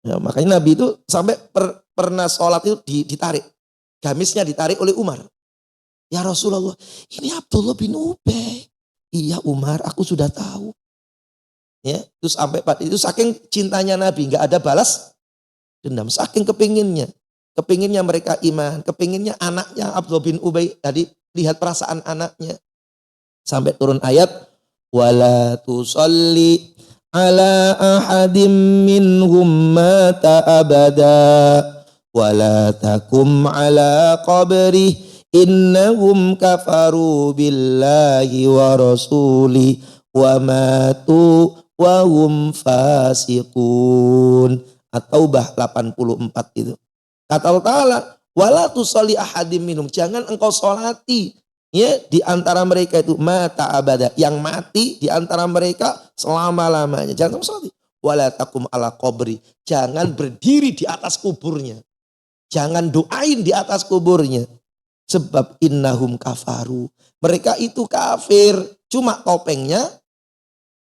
Ya, makanya Nabi itu sampai pernah sholat itu ditarik. Gamisnya ditarik oleh Umar. Ya Rasulullah, ini Abdullah bin Ubay. Iya Umar, aku sudah tahu. Ya, itu sampai itu saking cintanya Nabi, nggak ada balas dendam. Saking kepinginnya mereka iman, kepinginnya anaknya Abdullah bin Ubay. Tadi lihat perasaan anaknya. Sampai turun ayat, wala tusalli ala ahadim minhum mata abada wala takum ala qabrih innahum kafaru billahi wa rasuli wa matu wa hum fasiqun. At-Taubah 84 itu. Kata Allah Ta'ala, wala tusalli ahadim minhum, jangan engkau solati ya di antara mereka itu mata abada, yang mati di antara mereka selama-lamanya. Jangan sholat. Wala takum ala qabri, jangan berdiri di atas kuburnya. Jangan doain di atas kuburnya. Sebab innahum kafaru, mereka itu kafir, cuma topengnya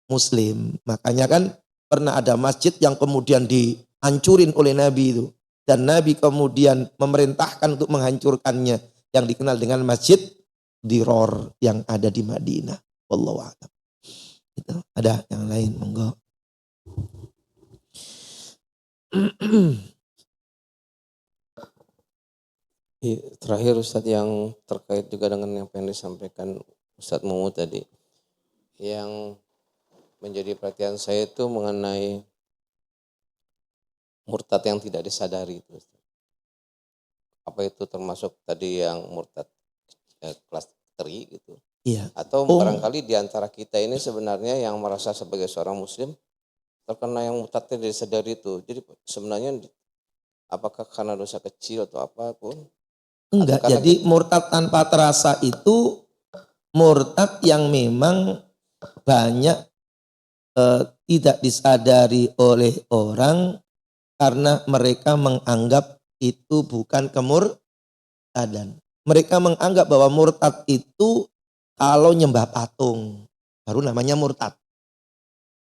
muslim. Makanya kan pernah ada masjid yang kemudian dihancurin oleh Nabi itu. Dan Nabi kemudian memerintahkan untuk menghancurkannya, yang dikenal dengan Masjid Diror yang ada di Madinah. Wallahu a'lam. Itu ada yang lain, monggo. Terakhir Ustadz, yang terkait juga dengan yang pengen disampaikan Ustadz Mumu tadi, yang menjadi perhatian saya itu mengenai murtad yang tidak disadari itu, Ustadz. Apa itu termasuk tadi yang murtad kelas teri gitu? Iya. Atau barangkali di antara kita ini sebenarnya yang merasa sebagai seorang muslim terkena yang murtad tidak disadari itu. Jadi sebenarnya apakah karena dosa kecil atau apapun? Enggak, jadi murtad tanpa terasa itu murtad yang memang banyak tidak disadari oleh orang karena mereka menganggap itu bukan kemurtadan. Mereka menganggap bahwa murtad itu kalau nyembah patung baru namanya murtad.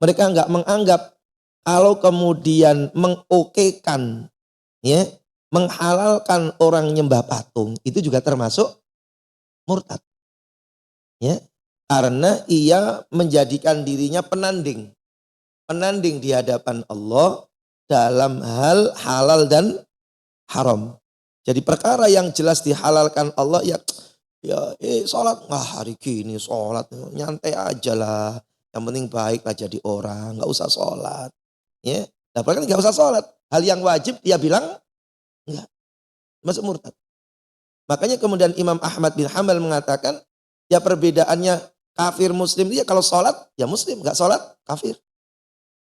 Mereka enggak menganggap kalau kemudian mengokekan, ya, menghalalkan orang nyembah patung itu juga termasuk murtad. Ya, karena ia menjadikan dirinya penanding di hadapan Allah dalam hal halal dan haram. Jadi perkara yang jelas dihalalkan Allah, sholat, hari gini sholat, nyantai aja lah. Yang penting baiklah jadi orang, nggak usah sholat. Ya, nah bahkan nggak usah sholat. Hal yang wajib dia bilang enggak, masuk murtad. Makanya kemudian Imam Ahmad bin Hanbal mengatakan, ya perbedaannya kafir muslim dia kalau sholat ya muslim, nggak sholat kafir.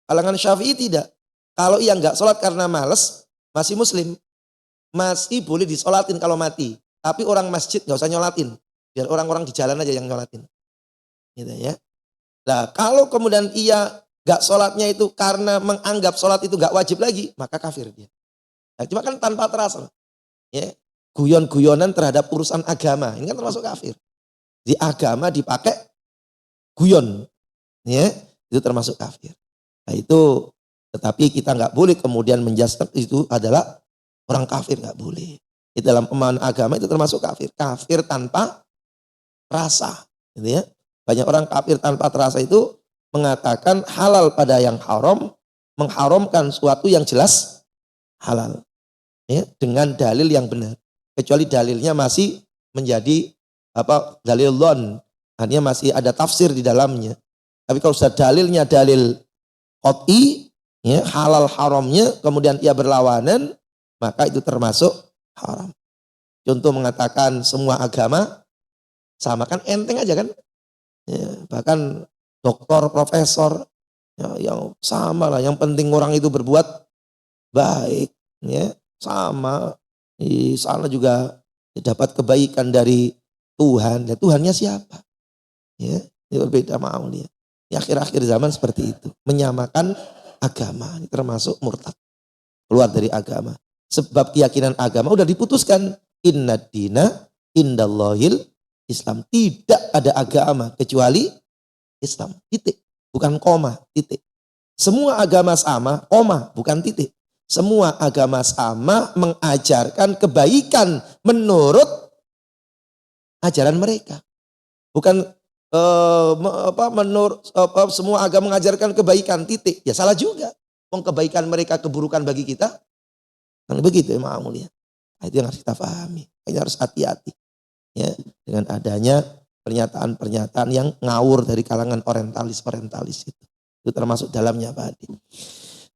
Kalangan Syafi'i tidak. Kalau ia nggak sholat karena malas masih muslim, masih boleh disolatin kalau mati. Tapi orang masjid nggak usah nyolatin, biar orang-orang di jalan aja yang nyolatin. Gitu ya. Nah kalau kemudian ia nggak sholatnya itu karena menganggap sholat itu nggak wajib lagi, maka kafir dia. Nah, cuma kan tanpa terasa, ya, guyon-guyonan terhadap urusan agama, ini kan termasuk kafir. Di agama dipakai guyon, ya, itu termasuk kafir. Nah itu, tetapi kita nggak boleh kemudian menjudge itu adalah orang kafir, nggak boleh. Di dalam pemahaman agama itu termasuk kafir, kafir tanpa rasa, gitu ya. Banyak orang kafir tanpa terasa itu mengatakan halal pada yang haram, mengharamkan suatu yang jelas halal. Ya, dengan dalil yang benar, kecuali dalilnya masih menjadi dalil lon, artinya masih ada tafsir di dalamnya. Tapi kalau sudah dalilnya dalil qat'i, ya, halal haramnya kemudian ia berlawanan, maka itu termasuk haram. Contoh mengatakan semua agama sama, kan enteng aja kan, ya, bahkan doktor profesor, ya, yang sama lah, yang penting orang itu berbuat baik, ya. Sama di sana juga dapat kebaikan dari Tuhan. Ya, Tuhannya siapa? Ya, ini berbeda mau dia. Di akhir-akhir zaman seperti itu, menyamakan agama, ini termasuk murtad, keluar dari agama. Sebab keyakinan agama udah diputuskan, inna dina indallahil Islam. Tidak ada agama kecuali Islam. Titik, bukan koma, titik. Semua agama sama, koma, bukan titik. Semua agama sama mengajarkan kebaikan menurut ajaran mereka. Bukan menurut semua agama mengajarkan kebaikan, titik. Ya salah juga. Kebaikan mereka keburukan bagi kita. Kan begitu ya Maha Mulia. Nah, itu yang harus kita pahami. Ini harus hati-hati. Ya, dengan adanya pernyataan-pernyataan yang ngawur dari kalangan orientalis itu. Itu termasuk dalamnya Pak Adi.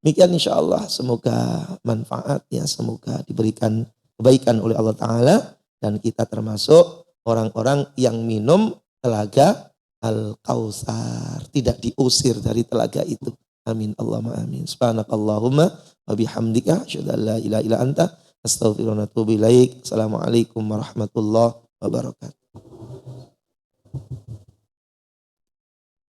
Demikian insya Allah, semoga manfaat ya, semoga diberikan kebaikan oleh Allah Ta'ala dan kita termasuk orang-orang yang minum telaga Al-Kautsar, tidak diusir dari telaga itu. Amin Allahumma amin. Subhanakallahumma wa bihamdika asyhadu an la ilaha illa anta astaghfiruka wa atubu ilaik. Assalamualaikum warahmatullahi wabarakatuh.